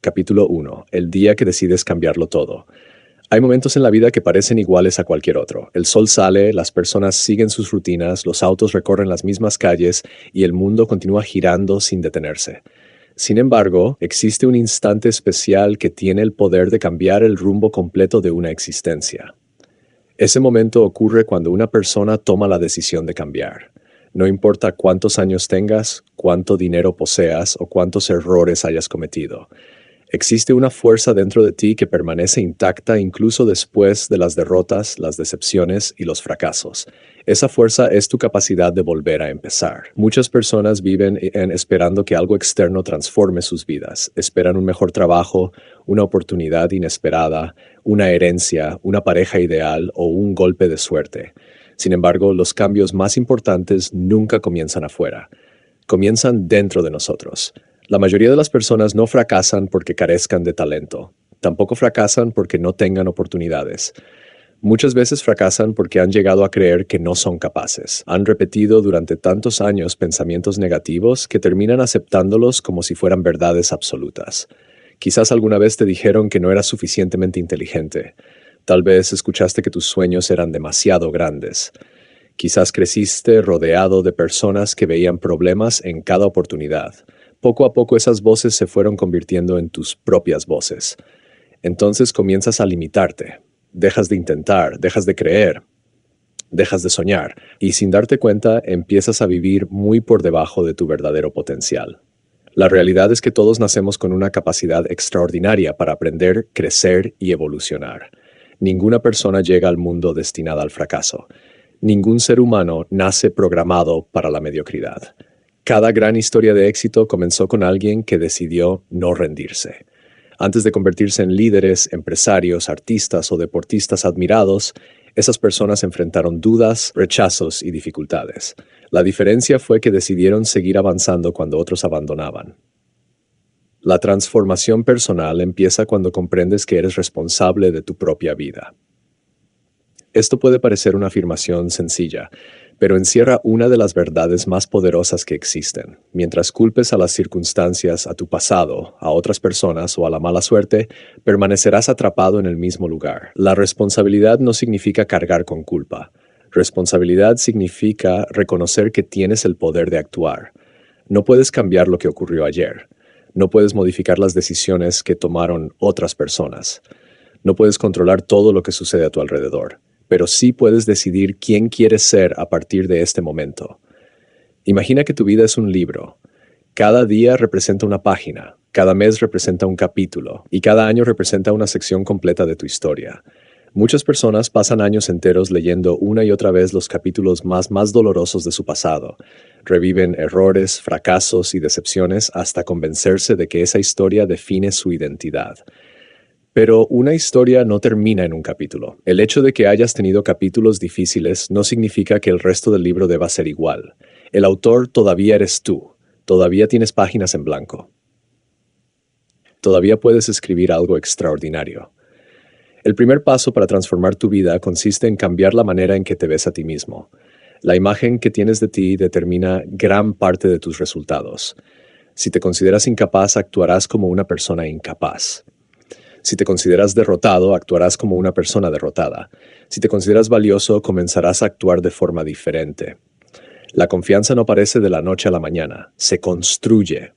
Capítulo 1. El día que decides cambiarlo todo. Hay momentos en la vida que parecen iguales a cualquier otro. El sol sale, las personas siguen sus rutinas, los autos recorren las mismas calles y el mundo continúa girando sin detenerse. Sin embargo, existe un instante especial que tiene el poder de cambiar el rumbo completo de una existencia. Ese momento ocurre cuando una persona toma la decisión de cambiar. No importa cuántos años tengas, cuánto dinero poseas o cuántos errores hayas cometido. Existe una fuerza dentro de ti que permanece intacta incluso después de las derrotas, las decepciones y los fracasos. Esa fuerza es tu capacidad de volver a empezar. Muchas personas viven esperando que algo externo transforme sus vidas. Esperan un mejor trabajo, una oportunidad inesperada, una herencia, una pareja ideal o un golpe de suerte. Sin embargo, los cambios más importantes nunca comienzan afuera. Comienzan dentro de nosotros. La mayoría de las personas no fracasan porque carezcan de talento. Tampoco fracasan porque no tengan oportunidades. Muchas veces fracasan porque han llegado a creer que no son capaces. Han repetido durante tantos años pensamientos negativos que terminan aceptándolos como si fueran verdades absolutas. Quizás alguna vez te dijeron que no eras suficientemente inteligente. Tal vez escuchaste que tus sueños eran demasiado grandes. Quizás creciste rodeado de personas que veían problemas en cada oportunidad. Poco a poco esas voces se fueron convirtiendo en tus propias voces. Entonces comienzas a limitarte. Dejas de intentar, dejas de creer, dejas de soñar, y sin darte cuenta empiezas a vivir muy por debajo de tu verdadero potencial. La realidad es que todos nacemos con una capacidad extraordinaria para aprender, crecer y evolucionar. Ninguna persona llega al mundo destinada al fracaso. Ningún ser humano nace programado para la mediocridad. Cada gran historia de éxito comenzó con alguien que decidió no rendirse. Antes de convertirse en líderes, empresarios, artistas o deportistas admirados, esas personas enfrentaron dudas, rechazos y dificultades. La diferencia fue que decidieron seguir avanzando cuando otros abandonaban. La transformación personal empieza cuando comprendes que eres responsable de tu propia vida. Esto puede parecer una afirmación sencilla, pero encierra una de las verdades más poderosas que existen. Mientras culpes a las circunstancias, a tu pasado, a otras personas o a la mala suerte, permanecerás atrapado en el mismo lugar. La responsabilidad no significa cargar con culpa. Responsabilidad significa reconocer que tienes el poder de actuar. No puedes cambiar lo que ocurrió ayer. No puedes modificar las decisiones que tomaron otras personas. No puedes controlar todo lo que sucede a tu alrededor. Pero sí puedes decidir quién quieres ser a partir de este momento. Imagina que tu vida es un libro. Cada día representa una página, cada mes representa un capítulo, y cada año representa una sección completa de tu historia. Muchas personas pasan años enteros leyendo una y otra vez los capítulos más dolorosos de su pasado. Reviven errores, fracasos y decepciones hasta convencerse de que esa historia define su identidad. Pero una historia no termina en un capítulo. El hecho de que hayas tenido capítulos difíciles no significa que el resto del libro deba ser igual. El autor todavía eres tú. Todavía tienes páginas en blanco. Todavía puedes escribir algo extraordinario. El primer paso para transformar tu vida consiste en cambiar la manera en que te ves a ti mismo. La imagen que tienes de ti determina gran parte de tus resultados. Si te consideras incapaz, actuarás como una persona incapaz. Si te consideras derrotado, actuarás como una persona derrotada. Si te consideras valioso, comenzarás a actuar de forma diferente. La confianza no aparece de la noche a la mañana. Se construye,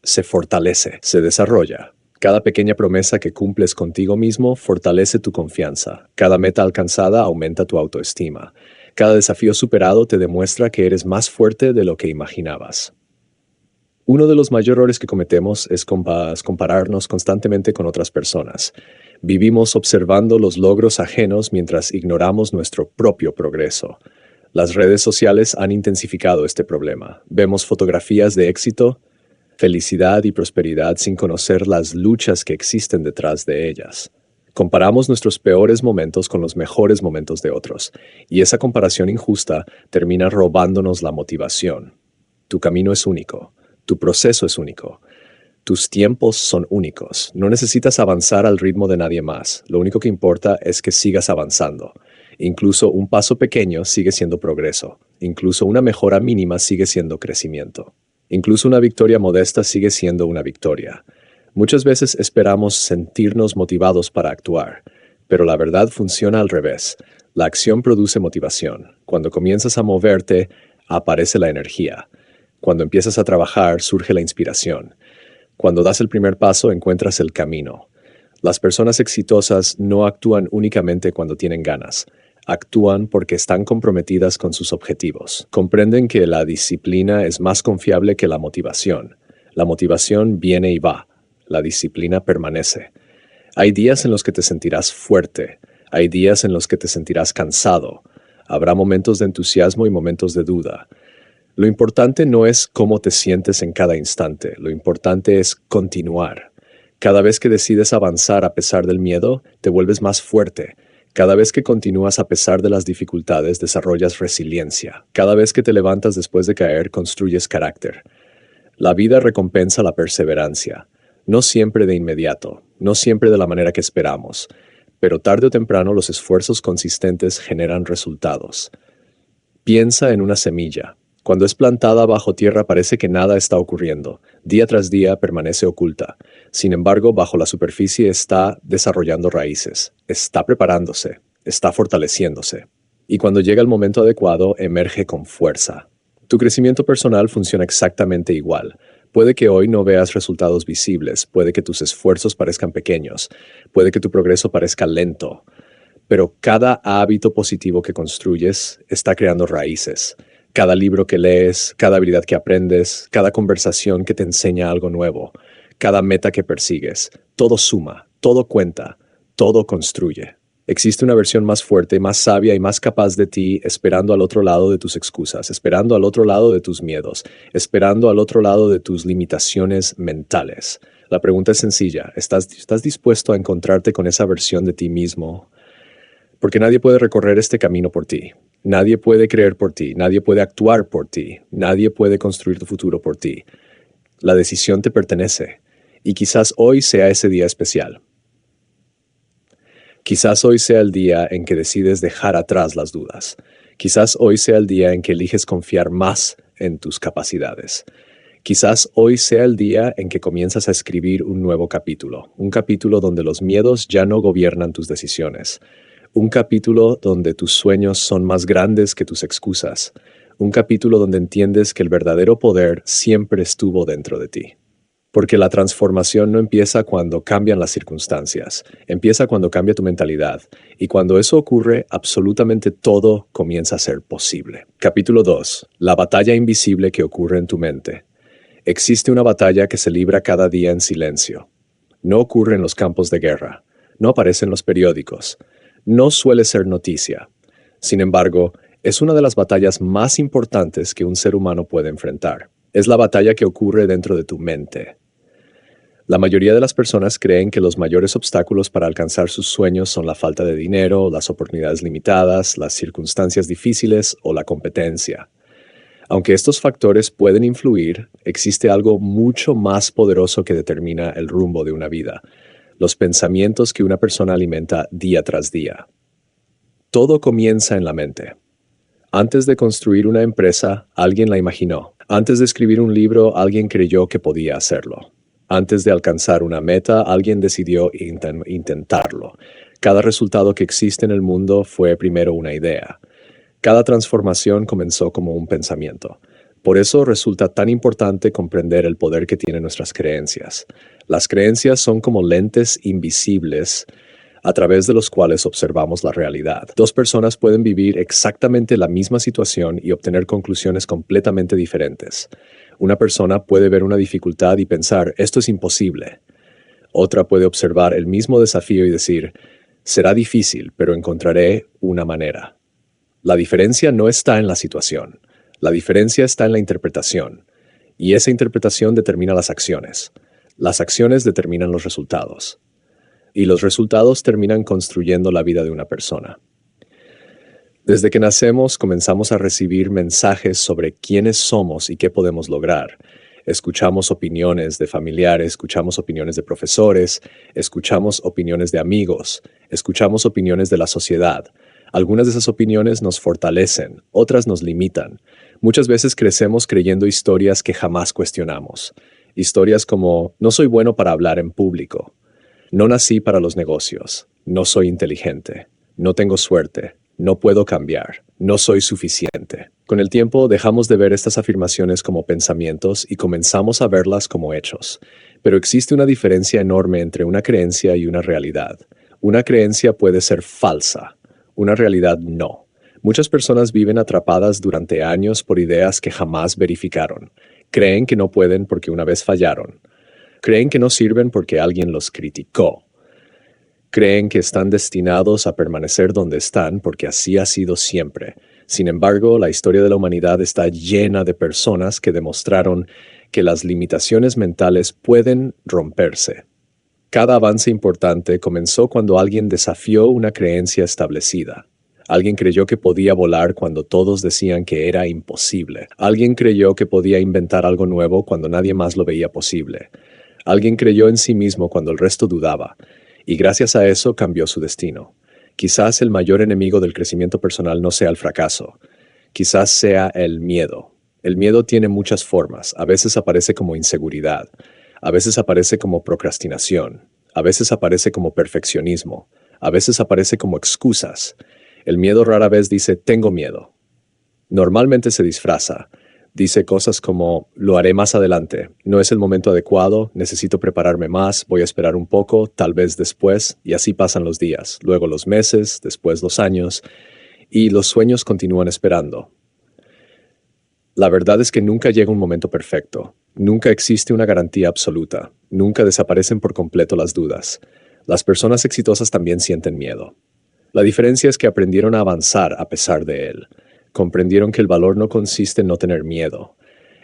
se fortalece, se desarrolla. Cada pequeña promesa que cumples contigo mismo fortalece tu confianza. Cada meta alcanzada aumenta tu autoestima. Cada desafío superado te demuestra que eres más fuerte de lo que imaginabas. Uno de los mayores errores que cometemos es compararnos constantemente con otras personas. Vivimos observando los logros ajenos mientras ignoramos nuestro propio progreso. Las redes sociales han intensificado este problema. Vemos fotografías de éxito, felicidad y prosperidad sin conocer las luchas que existen detrás de ellas. Comparamos nuestros peores momentos con los mejores momentos de otros, y esa comparación injusta termina robándonos la motivación. Tu camino es único. Tu proceso es único. Tus tiempos son únicos. No necesitas avanzar al ritmo de nadie más. Lo único que importa es que sigas avanzando. Incluso un paso pequeño sigue siendo progreso. Incluso una mejora mínima sigue siendo crecimiento. Incluso una victoria modesta sigue siendo una victoria. Muchas veces esperamos sentirnos motivados para actuar, pero la verdad funciona al revés. La acción produce motivación. Cuando comienzas a moverte, aparece la energía. Cuando empiezas a trabajar, surge la inspiración. Cuando das el primer paso, encuentras el camino. Las personas exitosas no actúan únicamente cuando tienen ganas. Actúan porque están comprometidas con sus objetivos. Comprenden que la disciplina es más confiable que la motivación. La motivación viene y va. La disciplina permanece. Hay días en los que te sentirás fuerte. Hay días en los que te sentirás cansado. Habrá momentos de entusiasmo y momentos de duda. Lo importante no es cómo te sientes en cada instante. Lo importante es continuar. Cada vez que decides avanzar a pesar del miedo, te vuelves más fuerte. Cada vez que continúas a pesar de las dificultades, desarrollas resiliencia. Cada vez que te levantas después de caer, construyes carácter. La vida recompensa la perseverancia. No siempre de inmediato, no siempre de la manera que esperamos, pero tarde o temprano los esfuerzos consistentes generan resultados. Piensa en una semilla. Cuando es plantada bajo tierra parece que nada está ocurriendo. Día tras día permanece oculta. Sin embargo, bajo la superficie está desarrollando raíces, está preparándose, está fortaleciéndose. Y cuando llega el momento adecuado, emerge con fuerza. Tu crecimiento personal funciona exactamente igual. Puede que hoy no veas resultados visibles, puede que tus esfuerzos parezcan pequeños, puede que tu progreso parezca lento, pero cada hábito positivo que construyes está creando raíces. Cada libro que lees, cada habilidad que aprendes, cada conversación que te enseña algo nuevo, cada meta que persigues, todo suma, todo cuenta, todo construye. Existe una versión más fuerte, más sabia y más capaz de ti esperando al otro lado de tus excusas, esperando al otro lado de tus miedos, esperando al otro lado de tus limitaciones mentales. La pregunta es sencilla, ¿estás dispuesto a encontrarte con esa versión de ti mismo? Porque nadie puede recorrer este camino por ti. Nadie puede creer por ti, nadie puede actuar por ti, nadie puede construir tu futuro por ti. La decisión te pertenece y quizás hoy sea ese día especial. Quizás hoy sea el día en que decides dejar atrás las dudas. Quizás hoy sea el día en que eliges confiar más en tus capacidades. Quizás hoy sea el día en que comienzas a escribir un nuevo capítulo, un capítulo donde los miedos ya no gobiernan tus decisiones, un capítulo donde tus sueños son más grandes que tus excusas, un capítulo donde entiendes que el verdadero poder siempre estuvo dentro de ti. Porque la transformación no empieza cuando cambian las circunstancias, empieza cuando cambia tu mentalidad, y cuando eso ocurre, absolutamente todo comienza a ser posible. Capítulo 2. La batalla invisible que ocurre en tu mente. Existe una batalla que se libra cada día en silencio. No ocurre en los campos de guerra, no aparece en los periódicos, no suele ser noticia. Sin embargo, es una de las batallas más importantes que un ser humano puede enfrentar. Es la batalla que ocurre dentro de tu mente. La mayoría de las personas creen que los mayores obstáculos para alcanzar sus sueños son la falta de dinero, las oportunidades limitadas, las circunstancias difíciles o la competencia. Aunque estos factores pueden influir, existe algo mucho más poderoso que determina el rumbo de una vida: los pensamientos que una persona alimenta día tras día. Todo comienza en la mente. Antes de construir una empresa, alguien la imaginó. Antes de escribir un libro, alguien creyó que podía hacerlo. Antes de alcanzar una meta, alguien decidió intentarlo. Cada resultado que existe en el mundo fue primero una idea. Cada transformación comenzó como un pensamiento. Por eso resulta tan importante comprender el poder que tienen nuestras creencias. Las creencias son como lentes invisibles a través de los cuales observamos la realidad. Dos personas pueden vivir exactamente la misma situación y obtener conclusiones completamente diferentes. Una persona puede ver una dificultad y pensar, esto es imposible. Otra puede observar el mismo desafío y decir, será difícil, pero encontraré una manera. La diferencia no está en la situación. La diferencia está en la interpretación. Y esa interpretación determina las acciones. Las acciones determinan los resultados. Y los resultados terminan construyendo la vida de una persona. Desde que nacemos comenzamos a recibir mensajes sobre quiénes somos y qué podemos lograr. Escuchamos opiniones de familiares, escuchamos opiniones de profesores, escuchamos opiniones de amigos, escuchamos opiniones de la sociedad. Algunas de esas opiniones nos fortalecen, otras nos limitan. Muchas veces crecemos creyendo historias que jamás cuestionamos. Historias como, no soy bueno para hablar en público, no nací para los negocios, no soy inteligente, no tengo suerte, no puedo cambiar, no soy suficiente. Con el tiempo dejamos de ver estas afirmaciones como pensamientos y comenzamos a verlas como hechos. Pero existe una diferencia enorme entre una creencia y una realidad. Una creencia puede ser falsa, una realidad no. Muchas personas viven atrapadas durante años por ideas que jamás verificaron. Creen que no pueden porque una vez fallaron. Creen que no sirven porque alguien los criticó. Creen que están destinados a permanecer donde están porque así ha sido siempre. Sin embargo, la historia de la humanidad está llena de personas que demostraron que las limitaciones mentales pueden romperse. Cada avance importante comenzó cuando alguien desafió una creencia establecida. Alguien creyó que podía volar cuando todos decían que era imposible. Alguien creyó que podía inventar algo nuevo cuando nadie más lo veía posible. Alguien creyó en sí mismo cuando el resto dudaba. Y gracias a eso cambió su destino. Quizás el mayor enemigo del crecimiento personal no sea el fracaso. Quizás sea el miedo. El miedo tiene muchas formas. A veces aparece como inseguridad. A veces aparece como procrastinación. A veces aparece como perfeccionismo. A veces aparece como excusas. El miedo rara vez dice, tengo miedo. Normalmente se disfraza. Dice cosas como, lo haré más adelante, no es el momento adecuado, necesito prepararme más, voy a esperar un poco, tal vez después, y así pasan los días, luego los meses, después los años, y los sueños continúan esperando. La verdad es que nunca llega un momento perfecto, nunca existe una garantía absoluta, nunca desaparecen por completo las dudas. Las personas exitosas también sienten miedo. La diferencia es que aprendieron a avanzar a pesar de él. Comprendieron que el valor no consiste en no tener miedo.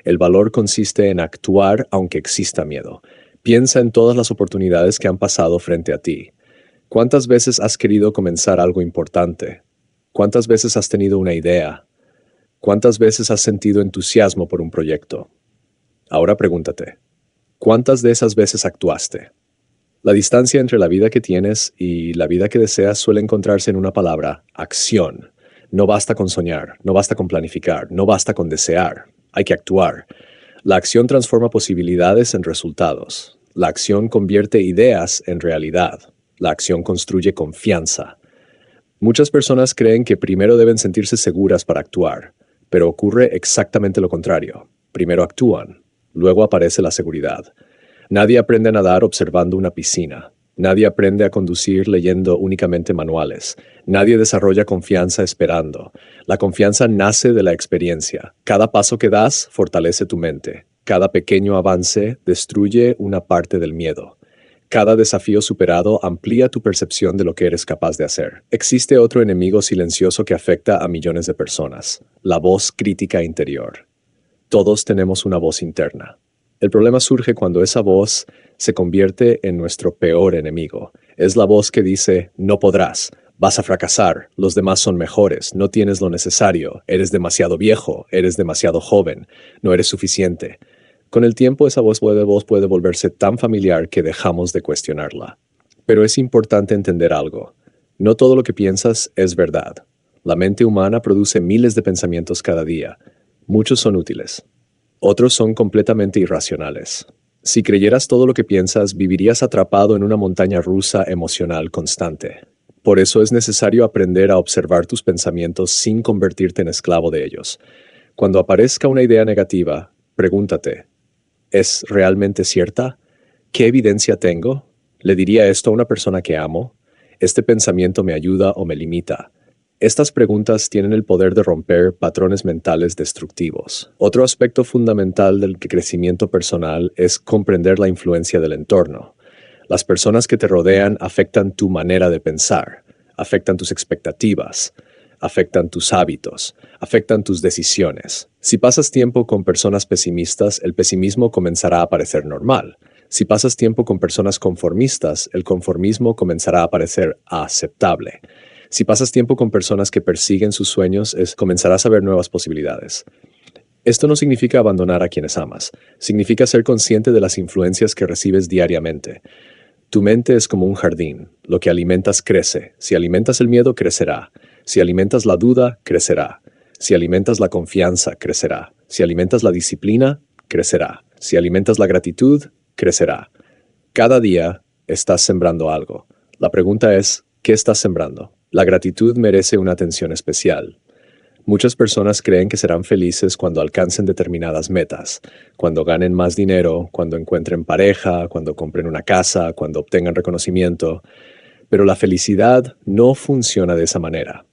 El valor consiste en actuar aunque exista miedo. Piensa en todas las oportunidades que han pasado frente a ti. ¿Cuántas veces has querido comenzar algo importante? ¿Cuántas veces has tenido una idea? ¿Cuántas veces has sentido entusiasmo por un proyecto? Ahora pregúntate, ¿cuántas de esas veces actuaste? La distancia entre la vida que tienes y la vida que deseas suele encontrarse en una palabra, acción. No basta con soñar, no basta con planificar, no basta con desear. Hay que actuar. La acción transforma posibilidades en resultados. La acción convierte ideas en realidad. La acción construye confianza. Muchas personas creen que primero deben sentirse seguras para actuar, pero ocurre exactamente lo contrario. Primero actúan, luego aparece la seguridad. Nadie aprende a nadar observando una piscina. Nadie aprende a conducir leyendo únicamente manuales. Nadie desarrolla confianza esperando. La confianza nace de la experiencia. Cada paso que das fortalece tu mente. Cada pequeño avance destruye una parte del miedo. Cada desafío superado amplía tu percepción de lo que eres capaz de hacer. Existe otro enemigo silencioso que afecta a millones de personas: la voz crítica interior. Todos tenemos una voz interna. El problema surge cuando esa voz se convierte en nuestro peor enemigo. Es la voz que dice, no podrás, vas a fracasar, los demás son mejores, no tienes lo necesario, eres demasiado viejo, eres demasiado joven, no eres suficiente. Con el tiempo esa voz puede volverse tan familiar que dejamos de cuestionarla. Pero es importante entender algo. No todo lo que piensas es verdad. La mente humana produce miles de pensamientos cada día. Muchos son útiles. Otros son completamente irracionales. Si creyeras todo lo que piensas, vivirías atrapado en una montaña rusa emocional constante. Por eso es necesario aprender a observar tus pensamientos sin convertirte en esclavo de ellos. Cuando aparezca una idea negativa, pregúntate, ¿es realmente cierta? ¿Qué evidencia tengo? ¿Le diría esto a una persona que amo? ¿Este pensamiento me ayuda o me limita? Estas preguntas tienen el poder de romper patrones mentales destructivos. Otro aspecto fundamental del crecimiento personal es comprender la influencia del entorno. Las personas que te rodean afectan tu manera de pensar, afectan tus expectativas, afectan tus hábitos, afectan tus decisiones. Si pasas tiempo con personas pesimistas, el pesimismo comenzará a parecer normal. Si pasas tiempo con personas conformistas, el conformismo comenzará a parecer aceptable. Si pasas tiempo con personas que persiguen sus sueños, comenzarás a ver nuevas posibilidades. Esto no significa abandonar a quienes amas. Significa ser consciente de las influencias que recibes diariamente. Tu mente es como un jardín. Lo que alimentas crece. Si alimentas el miedo, crecerá. Si alimentas la duda, crecerá. Si alimentas la confianza, crecerá. Si alimentas la disciplina, crecerá. Si alimentas la gratitud, crecerá. Cada día estás sembrando algo. La pregunta es, ¿qué estás sembrando? La gratitud merece una atención especial. Muchas personas creen que serán felices cuando alcancen determinadas metas, cuando ganen más dinero, cuando encuentren pareja, cuando compren una casa, cuando obtengan reconocimiento. Pero la felicidad no funciona de esa manera.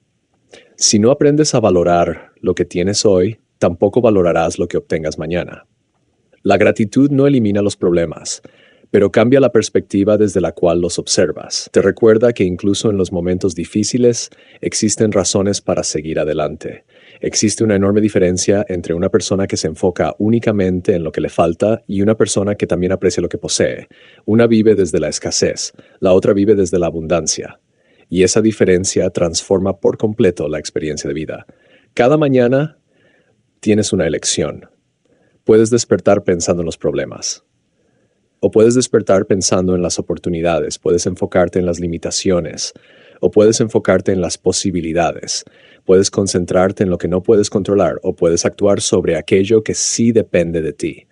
Si no aprendes a valorar lo que tienes hoy, tampoco valorarás lo que obtengas mañana. La gratitud no elimina los problemas, pero cambia la perspectiva desde la cual los observas. Te recuerda que incluso en los momentos difíciles existen razones para seguir adelante. Existe una enorme diferencia entre una persona que se enfoca únicamente en lo que le falta y una persona que también aprecia lo que posee. Una vive desde la escasez, la otra vive desde la abundancia. Y esa diferencia transforma por completo la experiencia de vida. Cada mañana tienes una elección. Puedes despertar pensando en los problemas. O puedes despertar pensando en las oportunidades, puedes enfocarte en las limitaciones, o puedes enfocarte en las posibilidades. Puedes concentrarte en lo que no puedes controlar, o puedes actuar sobre aquello que sí depende de ti.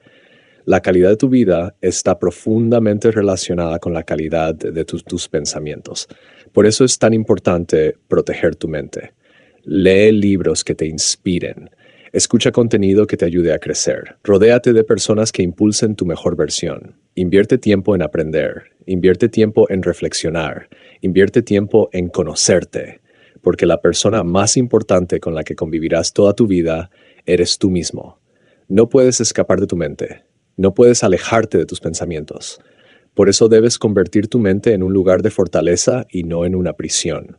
La calidad de tu vida está profundamente relacionada con la calidad de tus pensamientos. Por eso es tan importante proteger tu mente. Lee libros que te inspiren. Escucha contenido que te ayude a crecer. Rodéate de personas que impulsen tu mejor versión. Invierte tiempo en aprender. Invierte tiempo en reflexionar. Invierte tiempo en conocerte. Porque la persona más importante con la que convivirás toda tu vida eres tú mismo. No puedes escapar de tu mente. No puedes alejarte de tus pensamientos. Por eso debes convertir tu mente en un lugar de fortaleza y no en una prisión.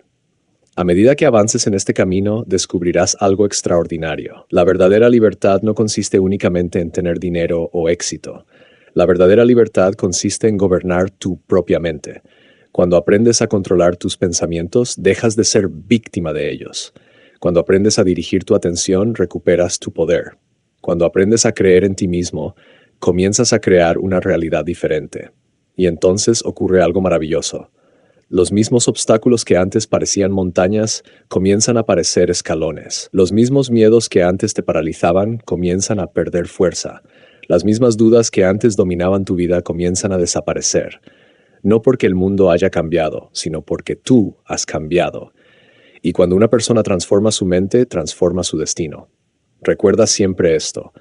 A medida que avances en este camino, descubrirás algo extraordinario. La verdadera libertad no consiste únicamente en tener dinero o éxito. La verdadera libertad consiste en gobernar tu propia mente. Cuando aprendes a controlar tus pensamientos, dejas de ser víctima de ellos. Cuando aprendes a dirigir tu atención, recuperas tu poder. Cuando aprendes a creer en ti mismo, comienzas a crear una realidad diferente. Y entonces ocurre algo maravilloso. Los mismos obstáculos que antes parecían montañas comienzan a parecer escalones. Los mismos miedos que antes te paralizaban comienzan a perder fuerza. Las mismas dudas que antes dominaban tu vida comienzan a desaparecer. No porque el mundo haya cambiado, sino porque tú has cambiado. Y cuando una persona transforma su mente, transforma su destino. Recuerda siempre esto.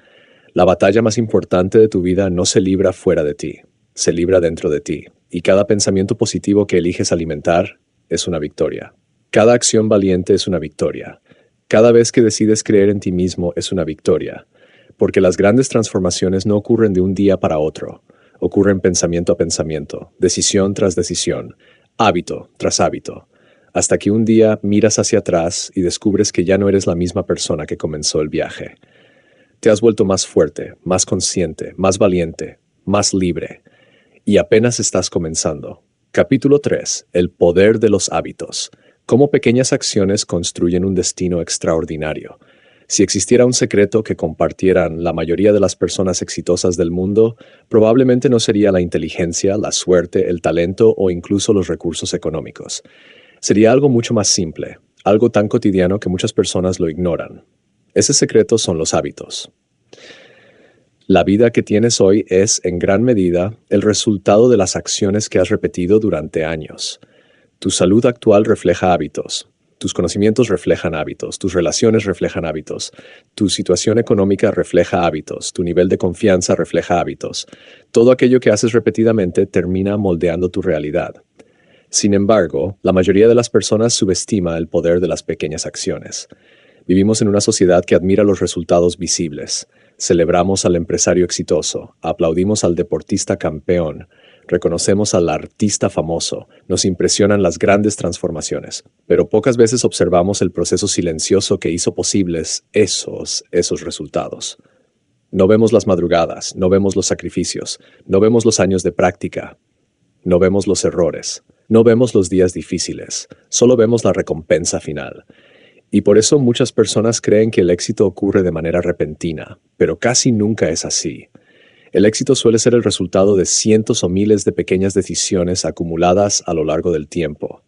La batalla más importante de tu vida no se libra fuera de ti, se libra dentro de ti. Y cada pensamiento positivo que eliges alimentar es una victoria. Cada acción valiente es una victoria. Cada vez que decides creer en ti mismo es una victoria. Porque las grandes transformaciones no ocurren de un día para otro. Ocurren pensamiento a pensamiento, decisión tras decisión, hábito tras hábito. Hasta que un día miras hacia atrás y descubres que ya no eres la misma persona que comenzó el viaje. Te has vuelto más fuerte, más consciente, más valiente, más libre. Y apenas estás comenzando. Capítulo 3. El poder de los hábitos. Cómo pequeñas acciones construyen un destino extraordinario. Si existiera un secreto que compartieran la mayoría de las personas exitosas del mundo, probablemente no sería la inteligencia, la suerte, el talento o incluso los recursos económicos. Sería algo mucho más simple, algo tan cotidiano que muchas personas lo ignoran. Ese secreto son los hábitos. La vida que tienes hoy es, en gran medida, el resultado de las acciones que has repetido durante años. Tu salud actual refleja hábitos. Tus conocimientos reflejan hábitos. Tus relaciones reflejan hábitos. Tu situación económica refleja hábitos. Tu nivel de confianza refleja hábitos. Todo aquello que haces repetidamente termina moldeando tu realidad. Sin embargo, la mayoría de las personas subestima el poder de las pequeñas acciones. Vivimos en una sociedad que admira los resultados visibles. Celebramos al empresario exitoso, aplaudimos al deportista campeón, reconocemos al artista famoso, nos impresionan las grandes transformaciones, pero pocas veces observamos el proceso silencioso que hizo posibles esos resultados. No vemos las madrugadas, no vemos los sacrificios, no vemos los años de práctica, no vemos los errores, no vemos los días difíciles, solo vemos la recompensa final. Y por eso muchas personas creen que el éxito ocurre de manera repentina, pero casi nunca es así. El éxito suele ser el resultado de cientos o miles de pequeñas decisiones acumuladas a lo largo del tiempo.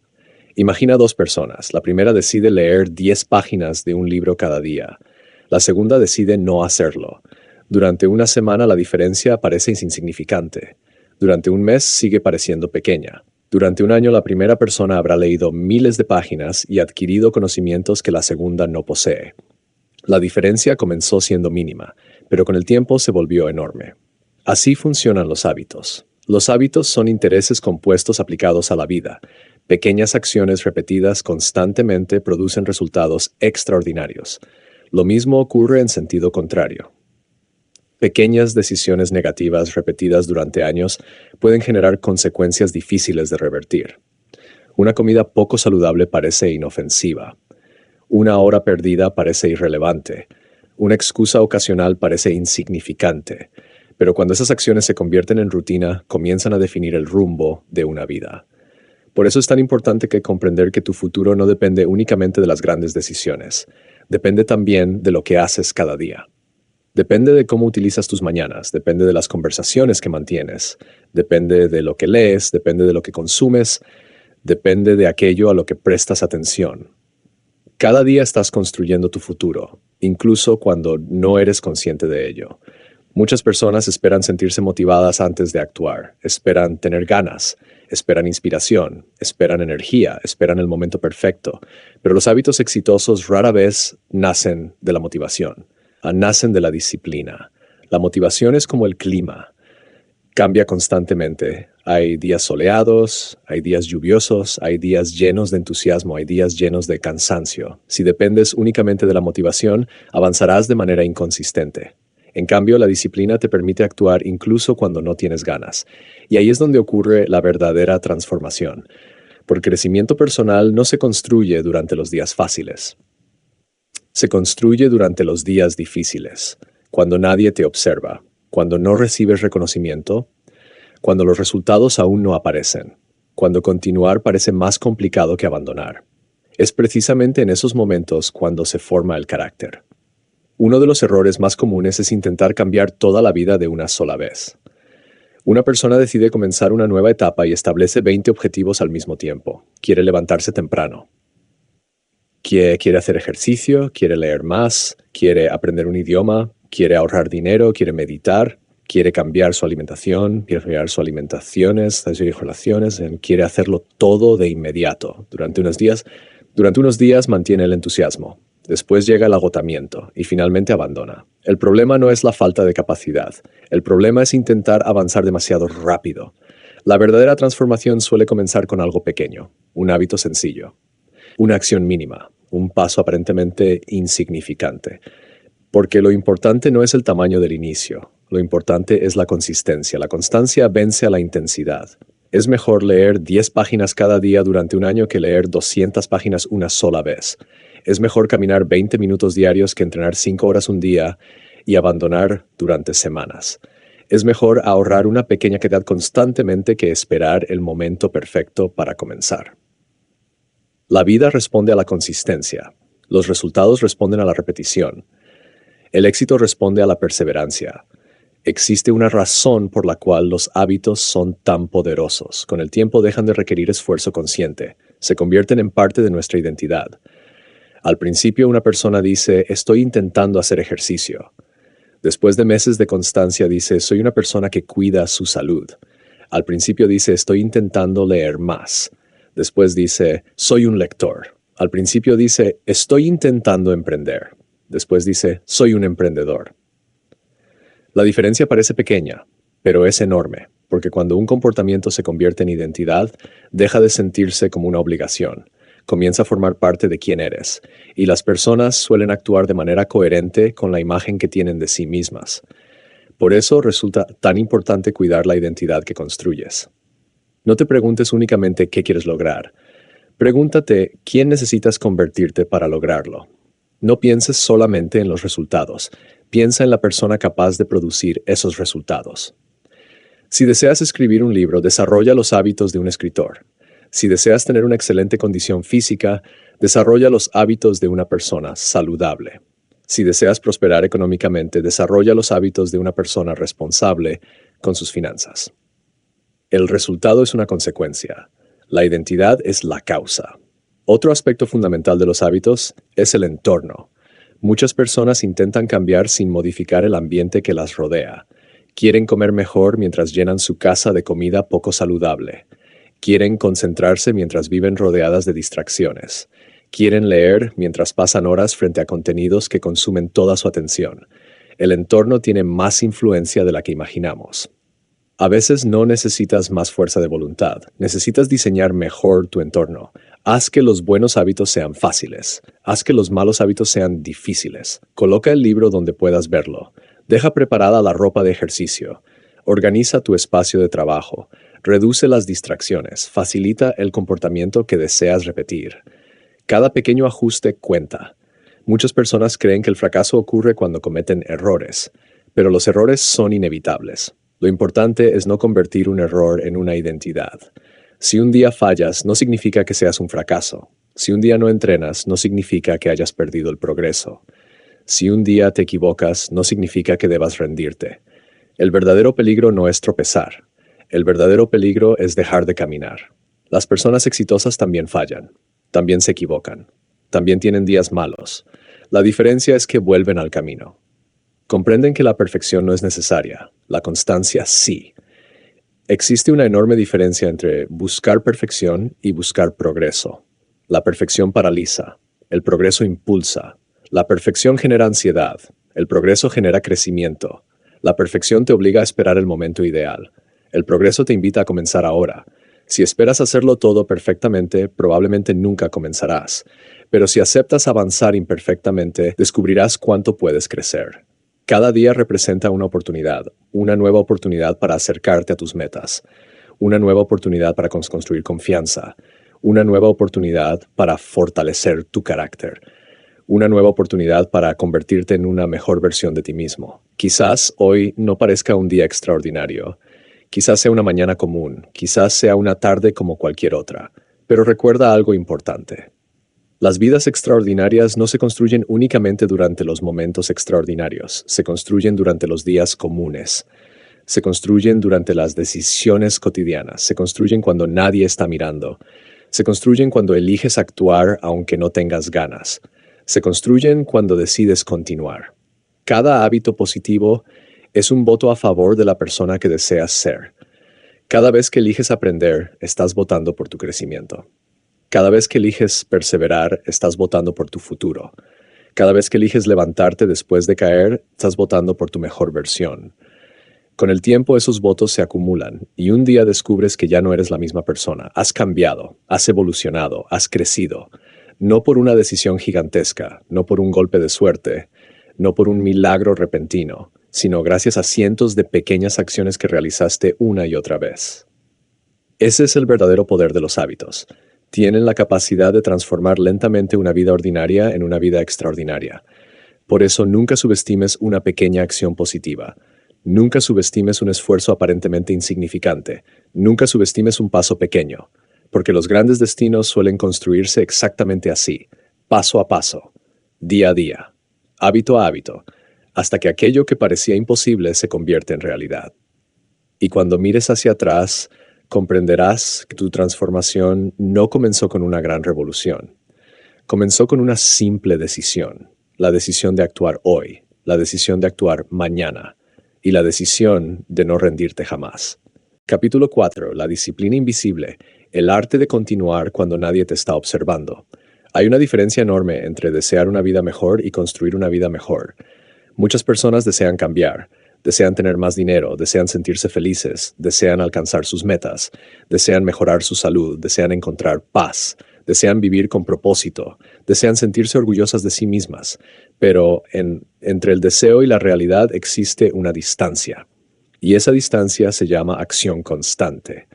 Imagina dos personas. La primera decide leer 10 páginas de un libro cada día. La segunda decide no hacerlo. Durante una semana la diferencia parece insignificante. Durante un mes sigue pareciendo pequeña. Durante un año la primera persona habrá leído miles de páginas y adquirido conocimientos que la segunda no posee. La diferencia comenzó siendo mínima, pero con el tiempo se volvió enorme. Así funcionan los hábitos. Los hábitos son intereses compuestos aplicados a la vida. Pequeñas acciones repetidas constantemente producen resultados extraordinarios. Lo mismo ocurre en sentido contrario. Pequeñas decisiones negativas repetidas durante años pueden generar consecuencias difíciles de revertir. Una comida poco saludable parece inofensiva. Una hora perdida parece irrelevante. Una excusa ocasional parece insignificante. Pero cuando esas acciones se convierten en rutina, comienzan a definir el rumbo de una vida. Por eso es tan importante que comprender que tu futuro no depende únicamente de las grandes decisiones. Depende también de lo que haces cada día. Depende de cómo utilizas tus mañanas, depende de las conversaciones que mantienes, depende de lo que lees, depende de lo que consumes, depende de aquello a lo que prestas atención. Cada día estás construyendo tu futuro, incluso cuando no eres consciente de ello. Muchas personas esperan sentirse motivadas antes de actuar, esperan tener ganas, esperan inspiración, esperan energía, esperan el momento perfecto, pero los hábitos exitosos rara vez nacen de la motivación. Nacen de la disciplina. La motivación es como el clima. Cambia constantemente. Hay días soleados, hay días lluviosos, hay días llenos de entusiasmo, hay días llenos de cansancio. Si dependes únicamente de la motivación, avanzarás de manera inconsistente. En cambio, la disciplina te permite actuar incluso cuando no tienes ganas. Y ahí es donde ocurre la verdadera transformación. Porque el crecimiento personal no se construye durante los días fáciles. Se construye durante los días difíciles, cuando nadie te observa, cuando no recibes reconocimiento, cuando los resultados aún no aparecen, cuando continuar parece más complicado que abandonar. Es precisamente en esos momentos cuando se forma el carácter. Uno de los errores más comunes es intentar cambiar toda la vida de una sola vez. Una persona decide comenzar una nueva etapa y establece 20 objetivos al mismo tiempo. Quiere levantarse temprano. Quiere hacer ejercicio, quiere leer más, quiere aprender un idioma, quiere ahorrar dinero, quiere meditar, quiere cambiar su alimentación, quiere cambiar sus relaciones, quiere hacerlo todo de inmediato. Durante unos días mantiene el entusiasmo, después llega el agotamiento y finalmente abandona. El problema no es la falta de capacidad, el problema es intentar avanzar demasiado rápido. La verdadera transformación suele comenzar con algo pequeño, un hábito sencillo. Una acción mínima, un paso aparentemente insignificante. Porque lo importante no es el tamaño del inicio, lo importante es la consistencia. La constancia vence a la intensidad. Es mejor leer 10 páginas cada día durante un año que leer 200 páginas una sola vez. Es mejor caminar 20 minutos diarios que entrenar 5 horas un día y abandonar durante semanas. Es mejor ahorrar una pequeña cantidad constantemente que esperar el momento perfecto para comenzar. La vida responde a la consistencia. Los resultados responden a la repetición. El éxito responde a la perseverancia. Existe una razón por la cual los hábitos son tan poderosos. Con el tiempo dejan de requerir esfuerzo consciente. Se convierten en parte de nuestra identidad. Al principio una persona dice, estoy intentando hacer ejercicio. Después de meses de constancia dice, soy una persona que cuida su salud. Al principio dice, estoy intentando leer más. Después dice, soy un lector. Al principio dice, estoy intentando emprender. Después dice, soy un emprendedor. La diferencia parece pequeña, pero es enorme, porque cuando un comportamiento se convierte en identidad, deja de sentirse como una obligación. Comienza a formar parte de quién eres, y las personas suelen actuar de manera coherente con la imagen que tienen de sí mismas. Por eso resulta tan importante cuidar la identidad que construyes. No te preguntes únicamente qué quieres lograr. Pregúntate quién necesitas convertirte para lograrlo. No pienses solamente en los resultados. Piensa en la persona capaz de producir esos resultados. Si deseas escribir un libro, desarrolla los hábitos de un escritor. Si deseas tener una excelente condición física, desarrolla los hábitos de una persona saludable. Si deseas prosperar económicamente, desarrolla los hábitos de una persona responsable con sus finanzas. El resultado es una consecuencia. La identidad es la causa. Otro aspecto fundamental de los hábitos es el entorno. Muchas personas intentan cambiar sin modificar el ambiente que las rodea. Quieren comer mejor mientras llenan su casa de comida poco saludable. Quieren concentrarse mientras viven rodeadas de distracciones. Quieren leer mientras pasan horas frente a contenidos que consumen toda su atención. El entorno tiene más influencia de la que imaginamos. A veces no necesitas más fuerza de voluntad, necesitas diseñar mejor tu entorno. Haz que los buenos hábitos sean fáciles, haz que los malos hábitos sean difíciles. Coloca el libro donde puedas verlo. Deja preparada la ropa de ejercicio. Organiza tu espacio de trabajo. Reduce las distracciones. Facilita el comportamiento que deseas repetir. Cada pequeño ajuste cuenta. Muchas personas creen que el fracaso ocurre cuando cometen errores, pero los errores son inevitables. Lo importante es no convertir un error en una identidad. Si un día fallas, no significa que seas un fracaso. Si un día no entrenas, no significa que hayas perdido el progreso. Si un día te equivocas, no significa que debas rendirte. El verdadero peligro no es tropezar. El verdadero peligro es dejar de caminar. Las personas exitosas también fallan. También se equivocan. También tienen días malos. La diferencia es que vuelven al camino. Comprenden que la perfección no es necesaria. La constancia sí. Existe una enorme diferencia entre buscar perfección y buscar progreso. La perfección paraliza. El progreso impulsa. La perfección genera ansiedad. El progreso genera crecimiento. La perfección te obliga a esperar el momento ideal. El progreso te invita a comenzar ahora. Si esperas hacerlo todo perfectamente, probablemente nunca comenzarás. Pero si aceptas avanzar imperfectamente, descubrirás cuánto puedes crecer. Cada día representa una nueva oportunidad para acercarte a tus metas, una nueva oportunidad para construir confianza, una nueva oportunidad para fortalecer tu carácter, una nueva oportunidad para convertirte en una mejor versión de ti mismo. Quizás hoy no parezca un día extraordinario, quizás sea una mañana común, quizás sea una tarde como cualquier otra, pero recuerda algo importante. Las vidas extraordinarias no se construyen únicamente durante los momentos extraordinarios, se construyen durante los días comunes, se construyen durante las decisiones cotidianas, se construyen cuando nadie está mirando, se construyen cuando eliges actuar aunque no tengas ganas, se construyen cuando decides continuar. Cada hábito positivo es un voto a favor de la persona que deseas ser. Cada vez que eliges aprender, estás votando por tu crecimiento. Cada vez que eliges perseverar, estás votando por tu futuro. Cada vez que eliges levantarte después de caer, estás votando por tu mejor versión. Con el tiempo esos votos se acumulan y un día descubres que ya no eres la misma persona. Has cambiado, has evolucionado, has crecido. No por una decisión gigantesca, no por un golpe de suerte, no por un milagro repentino, sino gracias a cientos de pequeñas acciones que realizaste una y otra vez. Ese es el verdadero poder de los hábitos. Tienen la capacidad de transformar lentamente una vida ordinaria en una vida extraordinaria. Por eso nunca subestimes una pequeña acción positiva. Nunca subestimes un esfuerzo aparentemente insignificante. Nunca subestimes un paso pequeño, porque los grandes destinos suelen construirse exactamente así, paso a paso, día a día, hábito a hábito, hasta que aquello que parecía imposible se convierte en realidad. Y cuando mires hacia atrás, comprenderás que tu transformación no comenzó con una gran revolución. Comenzó con una simple decisión, la decisión de actuar hoy, la decisión de actuar mañana y la decisión de no rendirte jamás. Capítulo 4. La disciplina invisible, el arte de continuar cuando nadie te está observando. Hay una diferencia enorme entre desear una vida mejor y construir una vida mejor. Muchas personas desean cambiar. Desean tener más dinero, desean sentirse felices, desean alcanzar sus metas, desean mejorar su salud, desean encontrar paz, desean vivir con propósito, desean sentirse orgullosas de sí mismas, pero entre el deseo y la realidad existe una distancia, y esa distancia se llama acción constante.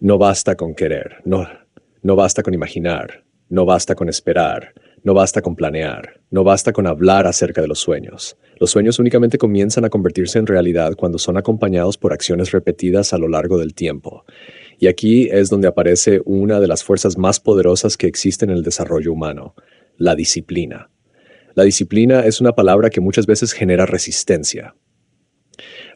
No basta con querer, no basta con imaginar, no basta con esperar, no basta con planear, no basta con hablar acerca de los sueños. Los sueños únicamente comienzan a convertirse en realidad cuando son acompañados por acciones repetidas a lo largo del tiempo. Y aquí es donde aparece una de las fuerzas más poderosas que existen en el desarrollo humano, la disciplina. La disciplina es una palabra que muchas veces genera resistencia.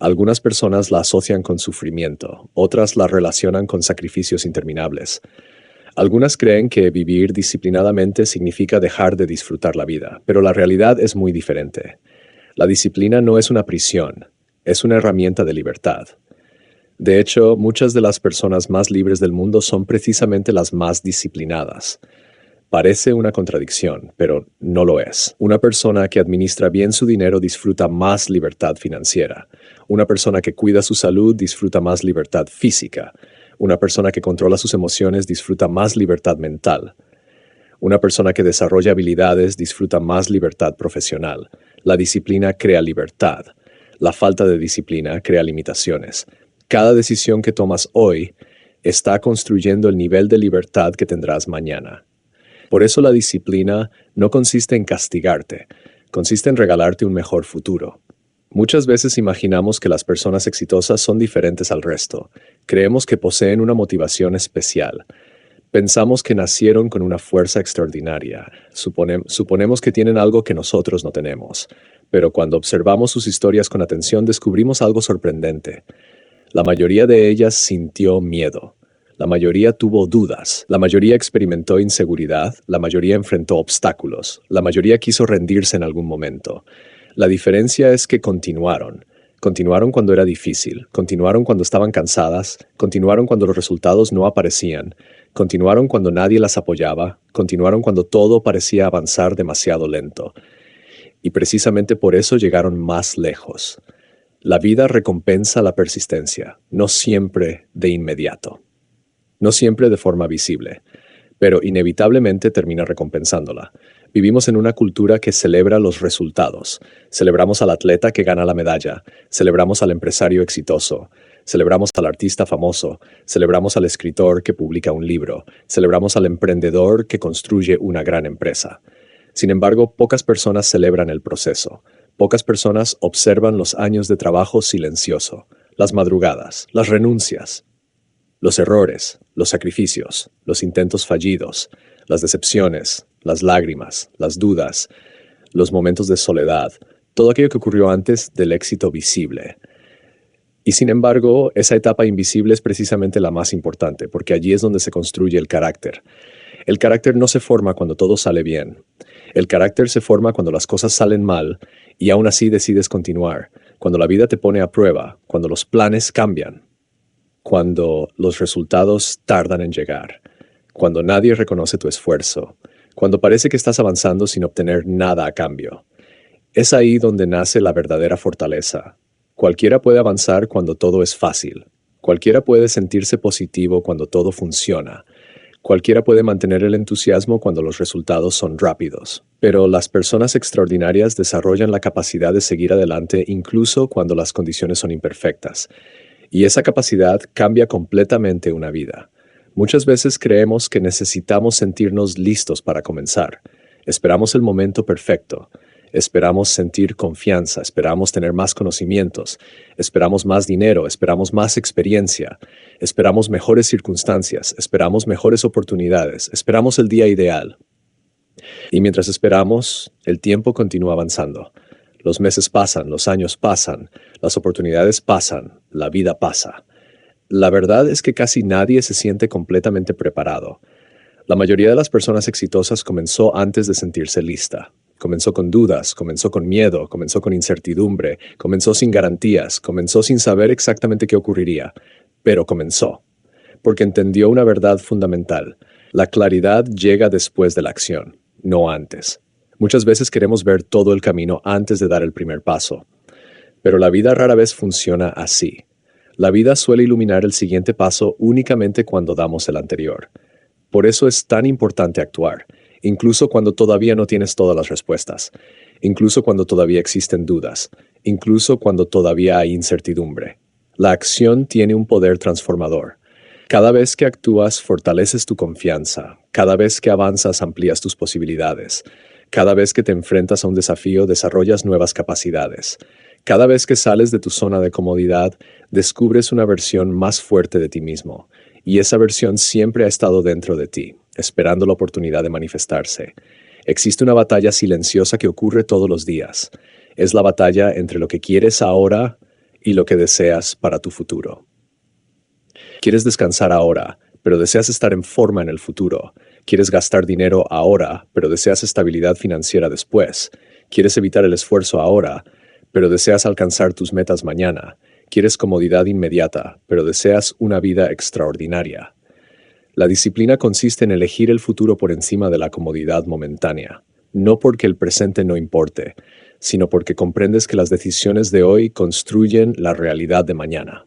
Algunas personas la asocian con sufrimiento, otras la relacionan con sacrificios interminables. Algunas creen que vivir disciplinadamente significa dejar de disfrutar la vida, pero la realidad es muy diferente. La disciplina no es una prisión, es una herramienta de libertad. De hecho, muchas de las personas más libres del mundo son precisamente las más disciplinadas. Parece una contradicción, pero no lo es. Una persona que administra bien su dinero disfruta más libertad financiera. Una persona que cuida su salud disfruta más libertad física. Una persona que controla sus emociones disfruta más libertad mental. Una persona que desarrolla habilidades disfruta más libertad profesional. La disciplina crea libertad. La falta de disciplina crea limitaciones. Cada decisión que tomas hoy está construyendo el nivel de libertad que tendrás mañana. Por eso la disciplina no consiste en castigarte, consiste en regalarte un mejor futuro. Muchas veces imaginamos que las personas exitosas son diferentes al resto. Creemos que poseen una motivación especial. Pensamos que nacieron con una fuerza extraordinaria. Suponemos que tienen algo que nosotros no tenemos. Pero cuando observamos sus historias con atención, descubrimos algo sorprendente. La mayoría de ellas sintió miedo. La mayoría tuvo dudas, la mayoría experimentó inseguridad, la mayoría enfrentó obstáculos, la mayoría quiso rendirse en algún momento. La diferencia es que continuaron. Continuaron cuando era difícil, continuaron cuando estaban cansadas, continuaron cuando los resultados no aparecían, continuaron cuando nadie las apoyaba, continuaron cuando todo parecía avanzar demasiado lento. Y precisamente por eso llegaron más lejos. La vida recompensa la persistencia, no siempre de inmediato. No siempre de forma visible, pero inevitablemente termina recompensándola. Vivimos en una cultura que celebra los resultados. Celebramos al atleta que gana la medalla, celebramos al empresario exitoso, celebramos al artista famoso, celebramos al escritor que publica un libro, celebramos al emprendedor que construye una gran empresa. Sin embargo, pocas personas celebran el proceso. Pocas personas observan los años de trabajo silencioso, las madrugadas, las renuncias, los errores, los sacrificios, los intentos fallidos, las decepciones, las lágrimas, las dudas, los momentos de soledad, todo aquello que ocurrió antes del éxito visible. Y sin embargo, esa etapa invisible es precisamente la más importante, porque allí es donde se construye el carácter. El carácter no se forma cuando todo sale bien. El carácter se forma cuando las cosas salen mal y aún así decides continuar, cuando la vida te pone a prueba, cuando los planes cambian, cuando los resultados tardan en llegar, cuando nadie reconoce tu esfuerzo, cuando parece que estás avanzando sin obtener nada a cambio. Es ahí donde nace la verdadera fortaleza. Cualquiera puede avanzar cuando todo es fácil. Cualquiera puede sentirse positivo cuando todo funciona. Cualquiera puede mantener el entusiasmo cuando los resultados son rápidos. Pero las personas extraordinarias desarrollan la capacidad de seguir adelante incluso cuando las condiciones son imperfectas. Y esa capacidad cambia completamente una vida. Muchas veces creemos que necesitamos sentirnos listos para comenzar. Esperamos el momento perfecto. Esperamos sentir confianza, esperamos tener más conocimientos, esperamos más dinero, esperamos más experiencia, esperamos mejores circunstancias, esperamos mejores oportunidades, esperamos el día ideal. Y mientras esperamos, el tiempo continúa avanzando. Los meses pasan, los años pasan, las oportunidades pasan, la vida pasa. La verdad es que casi nadie se siente completamente preparado. La mayoría de las personas exitosas comenzó antes de sentirse lista. Comenzó con dudas, comenzó con miedo, comenzó con incertidumbre, comenzó sin garantías, comenzó sin saber exactamente qué ocurriría, pero comenzó, porque entendió una verdad fundamental. La claridad llega después de la acción, no antes. Muchas veces queremos ver todo el camino antes de dar el primer paso, pero la vida rara vez funciona así. La vida suele iluminar el siguiente paso únicamente cuando damos el anterior. Por eso es tan importante actuar, incluso cuando todavía no tienes todas las respuestas, incluso cuando todavía existen dudas, incluso cuando todavía hay incertidumbre. La acción tiene un poder transformador. Cada vez que actúas, fortaleces tu confianza. Cada vez que avanzas, amplías tus posibilidades. Cada vez que te enfrentas a un desafío, desarrollas nuevas capacidades. Cada vez que sales de tu zona de comodidad, descubres una versión más fuerte de ti mismo. Y esa versión siempre ha estado dentro de ti, esperando la oportunidad de manifestarse. Existe una batalla silenciosa que ocurre todos los días. Es la batalla entre lo que quieres ahora y lo que deseas para tu futuro. ¿Quieres descansar ahora, pero deseas estar en forma en el futuro. Quieres gastar dinero ahora, pero deseas estabilidad financiera después. Quieres evitar el esfuerzo ahora, pero deseas alcanzar tus metas mañana. Quieres comodidad inmediata, pero deseas una vida extraordinaria. La disciplina consiste en elegir el futuro por encima de la comodidad momentánea, no porque el presente no importe, sino porque comprendes que las decisiones de hoy construyen la realidad de mañana.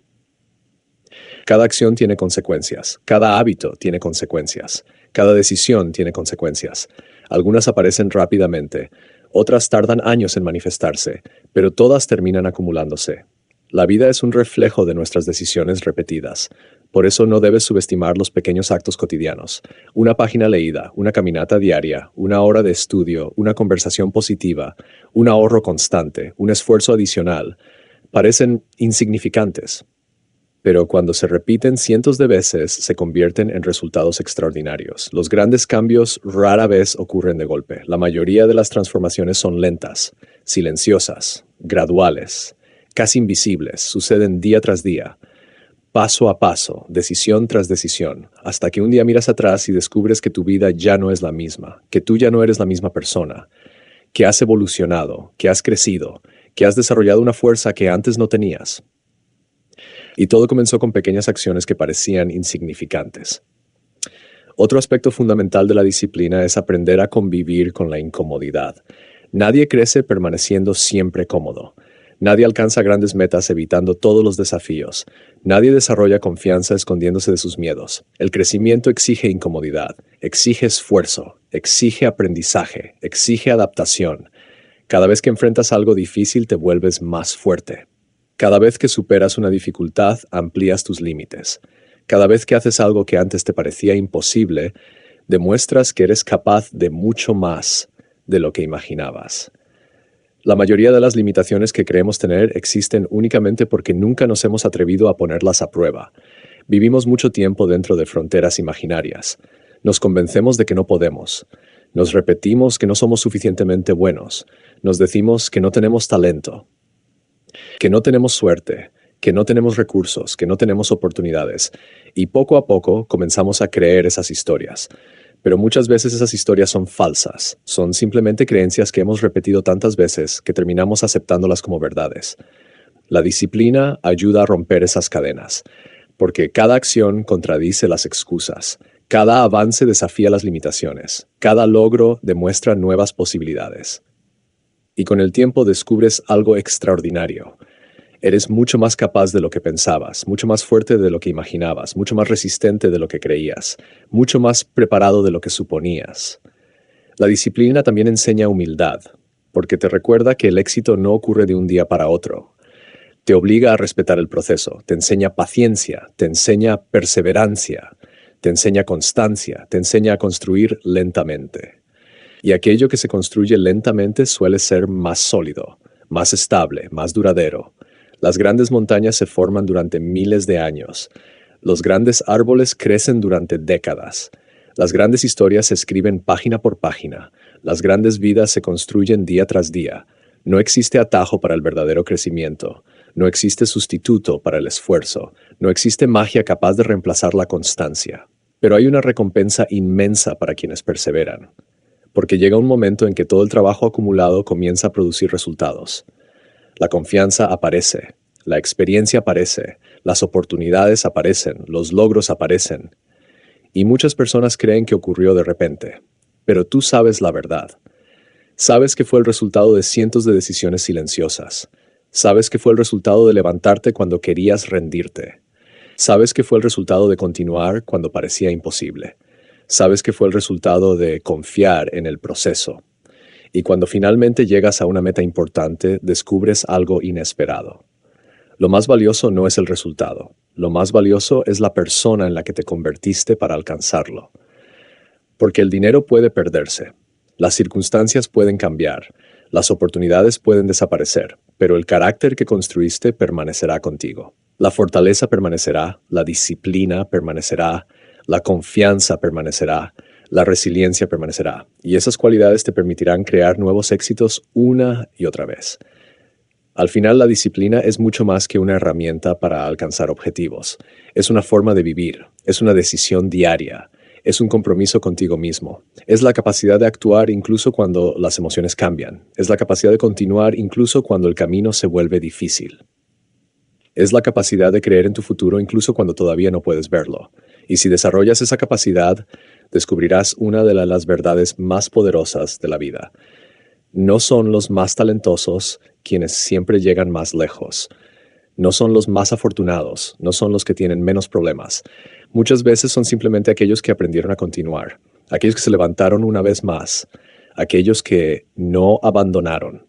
Cada acción tiene consecuencias, cada hábito tiene consecuencias, cada decisión tiene consecuencias. Algunas aparecen rápidamente, otras tardan años en manifestarse, pero todas terminan acumulándose. La vida es un reflejo de nuestras decisiones repetidas. Por eso no debes subestimar los pequeños actos cotidianos. Una página leída, una caminata diaria, una hora de estudio, una conversación positiva, un ahorro constante, un esfuerzo adicional, parecen insignificantes. Pero cuando se repiten cientos de veces, se convierten en resultados extraordinarios. Los grandes cambios rara vez ocurren de golpe. La mayoría de las transformaciones son lentas, silenciosas, graduales, casi invisibles, suceden día tras día, paso a paso, decisión tras decisión, hasta que un día miras atrás y descubres que tu vida ya no es la misma, que tú ya no eres la misma persona, que has evolucionado, que has crecido, que has desarrollado una fuerza que antes no tenías. Y todo comenzó con pequeñas acciones que parecían insignificantes. Otro aspecto fundamental de la disciplina es aprender a convivir con la incomodidad. Nadie crece permaneciendo siempre cómodo. Nadie alcanza grandes metas evitando todos los desafíos. Nadie desarrolla confianza escondiéndose de sus miedos. El crecimiento exige incomodidad, exige esfuerzo, exige aprendizaje, exige adaptación. Cada vez que enfrentas algo difícil te vuelves más fuerte. Cada vez que superas una dificultad, amplías tus límites. Cada vez que haces algo que antes te parecía imposible, demuestras que eres capaz de mucho más de lo que imaginabas. La mayoría de las limitaciones que creemos tener existen únicamente porque nunca nos hemos atrevido a ponerlas a prueba. Vivimos mucho tiempo dentro de fronteras imaginarias. Nos convencemos de que no podemos. Nos repetimos que no somos suficientemente buenos. Nos decimos que no tenemos talento, que no tenemos suerte, que no tenemos recursos, que no tenemos oportunidades. Y poco a poco comenzamos a creer esas historias. Pero muchas veces esas historias son falsas, son simplemente creencias que hemos repetido tantas veces que terminamos aceptándolas como verdades. La disciplina ayuda a romper esas cadenas, porque cada acción contradice las excusas, cada avance desafía las limitaciones, cada logro demuestra nuevas posibilidades. Y con el tiempo descubres algo extraordinario. Eres mucho más capaz de lo que pensabas, mucho más fuerte de lo que imaginabas, mucho más resistente de lo que creías, mucho más preparado de lo que suponías. La disciplina también enseña humildad, porque te recuerda que el éxito no ocurre de un día para otro. Te obliga a respetar el proceso, te enseña paciencia, te enseña perseverancia, te enseña constancia, te enseña a construir lentamente. Y aquello que se construye lentamente suele ser más sólido, más estable, más duradero. Las grandes montañas se forman durante miles de años. Los grandes árboles crecen durante décadas. Las grandes historias se escriben página por página. Las grandes vidas se construyen día tras día. No existe atajo para el verdadero crecimiento. No existe sustituto para el esfuerzo. No existe magia capaz de reemplazar la constancia. Pero hay una recompensa inmensa para quienes perseveran. Porque llega un momento en que todo el trabajo acumulado comienza a producir resultados. La confianza aparece, la experiencia aparece, las oportunidades aparecen, los logros aparecen. Y muchas personas creen que ocurrió de repente. Pero tú sabes la verdad. Sabes que fue el resultado de cientos de decisiones silenciosas. Sabes que fue el resultado de levantarte cuando querías rendirte. Sabes que fue el resultado de continuar cuando parecía imposible. Sabes que fue el resultado de confiar en el proceso. Y cuando finalmente llegas a una meta importante, descubres algo inesperado. Lo más valioso no es el resultado. Lo más valioso es la persona en la que te convertiste para alcanzarlo. Porque el dinero puede perderse. Las circunstancias pueden cambiar. Las oportunidades pueden desaparecer. Pero el carácter que construiste permanecerá contigo. La fortaleza permanecerá. La disciplina permanecerá. La confianza permanecerá. La resiliencia permanecerá, y esas cualidades te permitirán crear nuevos éxitos una y otra vez. Al final, la disciplina es mucho más que una herramienta para alcanzar objetivos. Es una forma de vivir, es una decisión diaria, es un compromiso contigo mismo. Es la capacidad de actuar incluso cuando las emociones cambian. Es la capacidad de continuar incluso cuando el camino se vuelve difícil. Es la capacidad de creer en tu futuro incluso cuando todavía no puedes verlo. Y si desarrollas esa capacidad, descubrirás una de las verdades más poderosas de la vida. No son los más talentosos quienes siempre llegan más lejos. No son los más afortunados, no son los que tienen menos problemas. Muchas veces son simplemente aquellos que aprendieron a continuar, aquellos que se levantaron una vez más, aquellos que no abandonaron,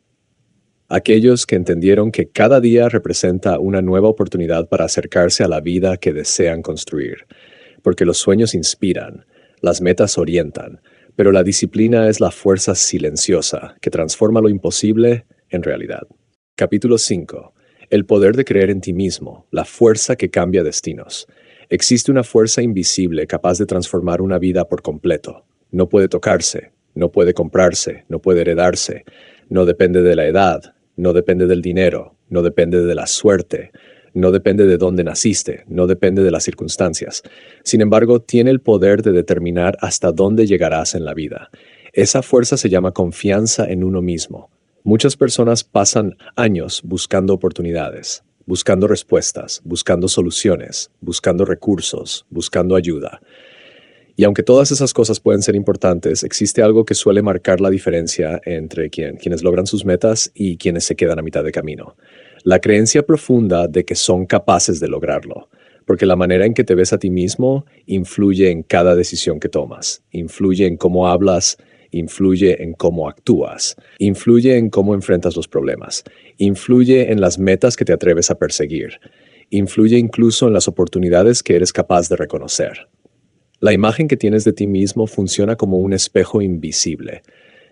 aquellos que entendieron que cada día representa una nueva oportunidad para acercarse a la vida que desean construir, porque los sueños inspiran, las metas orientan, pero la disciplina es la fuerza silenciosa que transforma lo imposible en realidad. Capítulo 5. El poder de creer en ti mismo, la fuerza que cambia destinos. Existe una fuerza invisible capaz de transformar una vida por completo. No puede tocarse, no puede comprarse, no puede heredarse, no depende de la edad, no depende del dinero, no depende de la suerte, no depende de dónde naciste, no depende de las circunstancias. Sin embargo, tiene el poder de determinar hasta dónde llegarás en la vida. Esa fuerza se llama confianza en uno mismo. Muchas personas pasan años buscando oportunidades, buscando respuestas, buscando soluciones, buscando recursos, buscando ayuda. Y aunque todas esas cosas pueden ser importantes, existe algo que suele marcar la diferencia entre quienes logran sus metas y quienes se quedan a mitad de camino. La creencia profunda de que son capaces de lograrlo, porque la manera en que te ves a ti mismo influye en cada decisión que tomas, influye en cómo hablas, influye en cómo actúas, influye en cómo enfrentas los problemas, influye en las metas que te atreves a perseguir, influye incluso en las oportunidades que eres capaz de reconocer. La imagen que tienes de ti mismo funciona como un espejo invisible.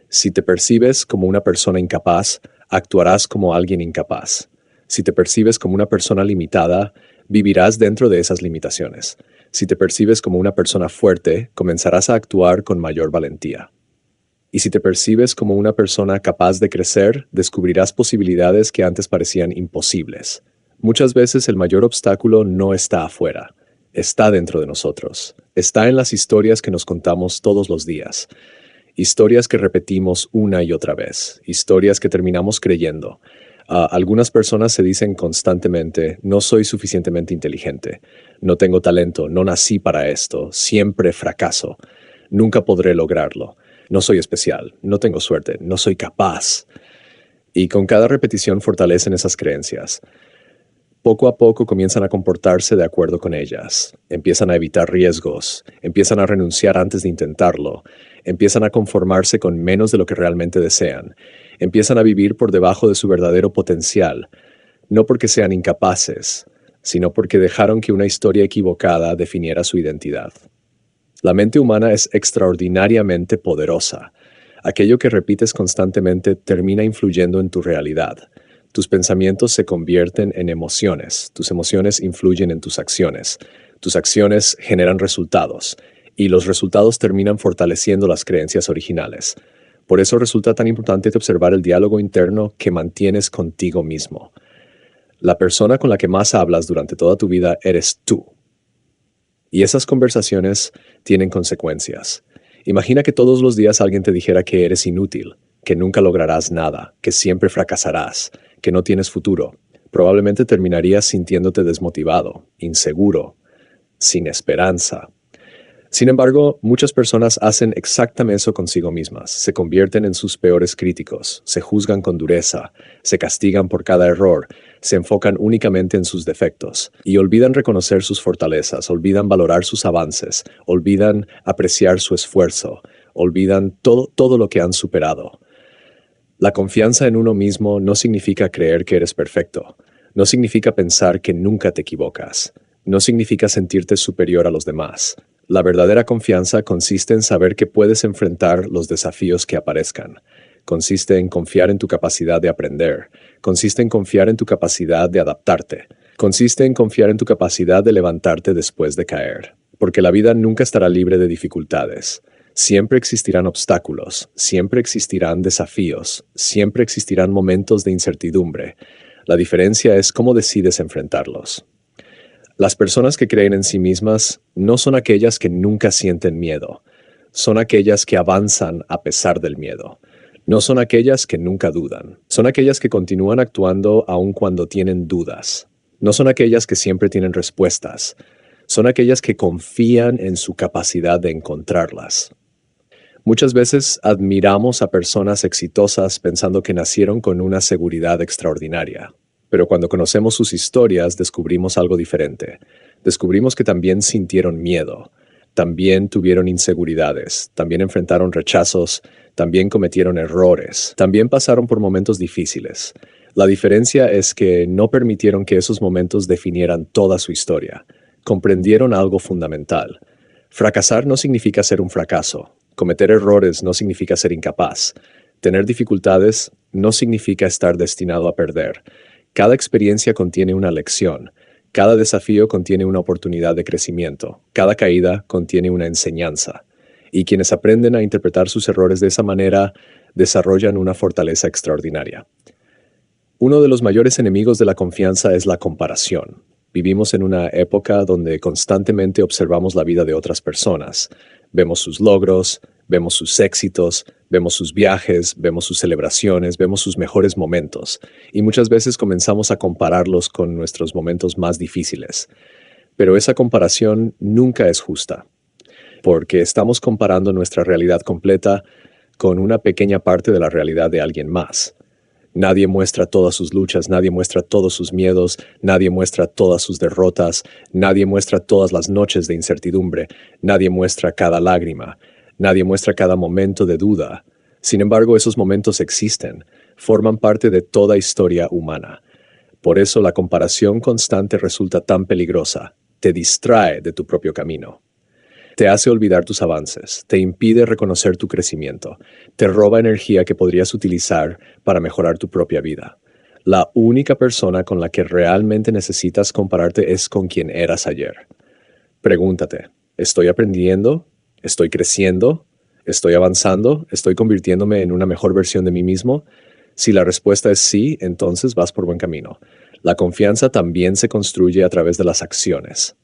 Si te percibes como una persona incapaz, actuarás como alguien incapaz. Si te percibes como una persona limitada, vivirás dentro de esas limitaciones. Si te percibes como una persona fuerte, comenzarás a actuar con mayor valentía. Y si te percibes como una persona capaz de crecer, descubrirás posibilidades que antes parecían imposibles. Muchas veces el mayor obstáculo no está afuera, está dentro de nosotros. Está en las historias que nos contamos todos los días. Historias que repetimos una y otra vez. Historias que terminamos creyendo. Algunas personas se dicen constantemente, no soy suficientemente inteligente, no tengo talento, no nací para esto, siempre fracaso, nunca podré lograrlo, no soy especial, no tengo suerte, no soy capaz. Y con cada repetición fortalecen esas creencias. Poco a poco comienzan a comportarse de acuerdo con ellas, empiezan a evitar riesgos, empiezan a renunciar antes de intentarlo, empiezan a conformarse con menos de lo que realmente desean, empiezan a vivir por debajo de su verdadero potencial, no porque sean incapaces, sino porque dejaron que una historia equivocada definiera su identidad. La mente humana es extraordinariamente poderosa. Aquello que repites constantemente termina influyendo en tu realidad. Tus pensamientos se convierten en emociones, tus emociones influyen en tus acciones generan resultados, y los resultados terminan fortaleciendo las creencias originales. Por eso resulta tan importante observar el diálogo interno que mantienes contigo mismo. La persona con la que más hablas durante toda tu vida eres tú. Y esas conversaciones tienen consecuencias. Imagina que todos los días alguien te dijera que eres inútil, que nunca lograrás nada, que siempre fracasarás, que no tienes futuro. Probablemente terminarías sintiéndote desmotivado, inseguro, sin esperanza. Sin embargo, muchas personas hacen exactamente eso consigo mismas. Se convierten en sus peores críticos, se juzgan con dureza, se castigan por cada error, se enfocan únicamente en sus defectos y olvidan reconocer sus fortalezas, olvidan valorar sus avances, olvidan apreciar su esfuerzo, olvidan todo lo que han superado. La confianza en uno mismo no significa creer que eres perfecto, no significa pensar que nunca te equivocas, no significa sentirte superior a los demás. La verdadera confianza consiste en saber que puedes enfrentar los desafíos que aparezcan. Consiste en confiar en tu capacidad de aprender. Consiste en confiar en tu capacidad de adaptarte. Consiste en confiar en tu capacidad de levantarte después de caer. Porque la vida nunca estará libre de dificultades. Siempre existirán obstáculos, siempre existirán desafíos, siempre existirán momentos de incertidumbre. La diferencia es cómo decides enfrentarlos. Las personas que creen en sí mismas no son aquellas que nunca sienten miedo, son aquellas que avanzan a pesar del miedo. No son aquellas que nunca dudan, son aquellas que continúan actuando aun cuando tienen dudas. No son aquellas que siempre tienen respuestas, son aquellas que confían en su capacidad de encontrarlas. Muchas veces admiramos a personas exitosas pensando que nacieron con una seguridad extraordinaria. Pero cuando conocemos sus historias, descubrimos algo diferente. Descubrimos que también sintieron miedo, también tuvieron inseguridades, también enfrentaron rechazos, también cometieron errores, también pasaron por momentos difíciles. La diferencia es que no permitieron que esos momentos definieran toda su historia. Comprendieron algo fundamental. Fracasar no significa ser un fracaso. Cometer errores no significa ser incapaz. Tener dificultades no significa estar destinado a perder. Cada experiencia contiene una lección. Cada desafío contiene una oportunidad de crecimiento. Cada caída contiene una enseñanza. Y quienes aprenden a interpretar sus errores de esa manera desarrollan una fortaleza extraordinaria. Uno de los mayores enemigos de la confianza es la comparación. Vivimos en una época donde constantemente observamos la vida de otras personas. Vemos sus logros, vemos sus éxitos, vemos sus viajes, vemos sus celebraciones, vemos sus mejores momentos. Y muchas veces comenzamos a compararlos con nuestros momentos más difíciles. Pero esa comparación nunca es justa, porque estamos comparando nuestra realidad completa con una pequeña parte de la realidad de alguien más. Nadie muestra todas sus luchas, nadie muestra todos sus miedos, nadie muestra todas sus derrotas, nadie muestra todas las noches de incertidumbre, nadie muestra cada lágrima, nadie muestra cada momento de duda. Sin embargo, esos momentos existen, forman parte de toda historia humana. Por eso la comparación constante resulta tan peligrosa, te distrae de tu propio camino. Te hace olvidar tus avances, te impide reconocer tu crecimiento, te roba energía que podrías utilizar para mejorar tu propia vida. La única persona con la que realmente necesitas compararte es con quien eras ayer. Pregúntate, ¿estoy aprendiendo? ¿Estoy creciendo? ¿Estoy avanzando? ¿Estoy convirtiéndome en una mejor versión de mí mismo? Si la respuesta es sí, entonces vas por buen camino. La confianza también se construye a través de las acciones.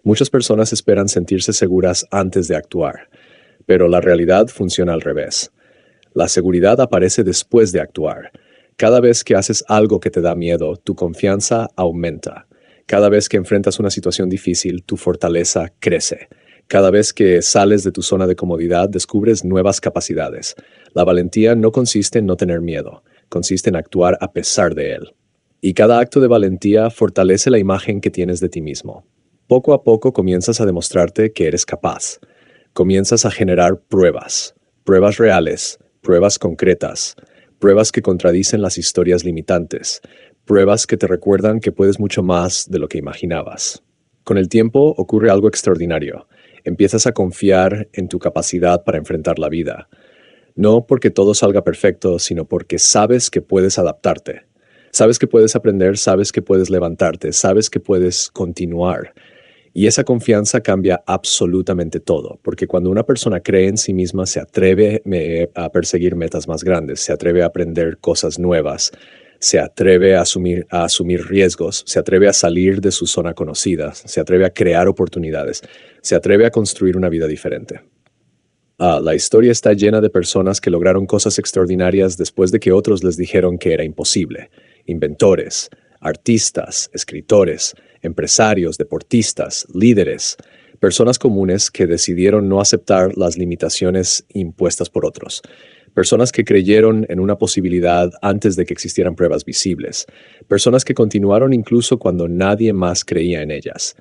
Muchas personas esperan sentirse seguras antes de actuar, pero la realidad funciona al revés. La seguridad aparece después de actuar. Cada vez que haces algo que te da miedo, tu confianza aumenta. Cada vez que enfrentas una situación difícil, tu fortaleza crece. Cada vez que sales de tu zona de comodidad, descubres nuevas capacidades. La valentía no consiste en no tener miedo, consiste en actuar a pesar de él. Y cada acto de valentía fortalece la imagen que tienes de ti mismo. Poco a poco comienzas a demostrarte que eres capaz. Comienzas a generar pruebas, pruebas reales, pruebas concretas, pruebas que contradicen las historias limitantes, pruebas que te recuerdan que puedes mucho más de lo que imaginabas. Con el tiempo ocurre algo extraordinario. Empiezas a confiar en tu capacidad para enfrentar la vida. No porque todo salga perfecto, sino porque sabes que puedes adaptarte. Sabes que puedes aprender, sabes que puedes levantarte, sabes que puedes continuar. Y esa confianza cambia absolutamente todo, porque cuando una persona cree en sí misma, se atreve a perseguir metas más grandes, se atreve a aprender cosas nuevas, se atreve a asumir riesgos, se atreve a salir de su zona conocida, se atreve a crear oportunidades, se atreve a construir una vida diferente. La historia está llena de personas que lograron cosas extraordinarias después de que otros les dijeron que era imposible. Inventores, artistas, escritores, empresarios, deportistas, líderes, personas comunes que decidieron no aceptar las limitaciones impuestas por otros, personas que creyeron en una posibilidad antes de que existieran pruebas visibles, personas que continuaron incluso cuando nadie más creía en ellas.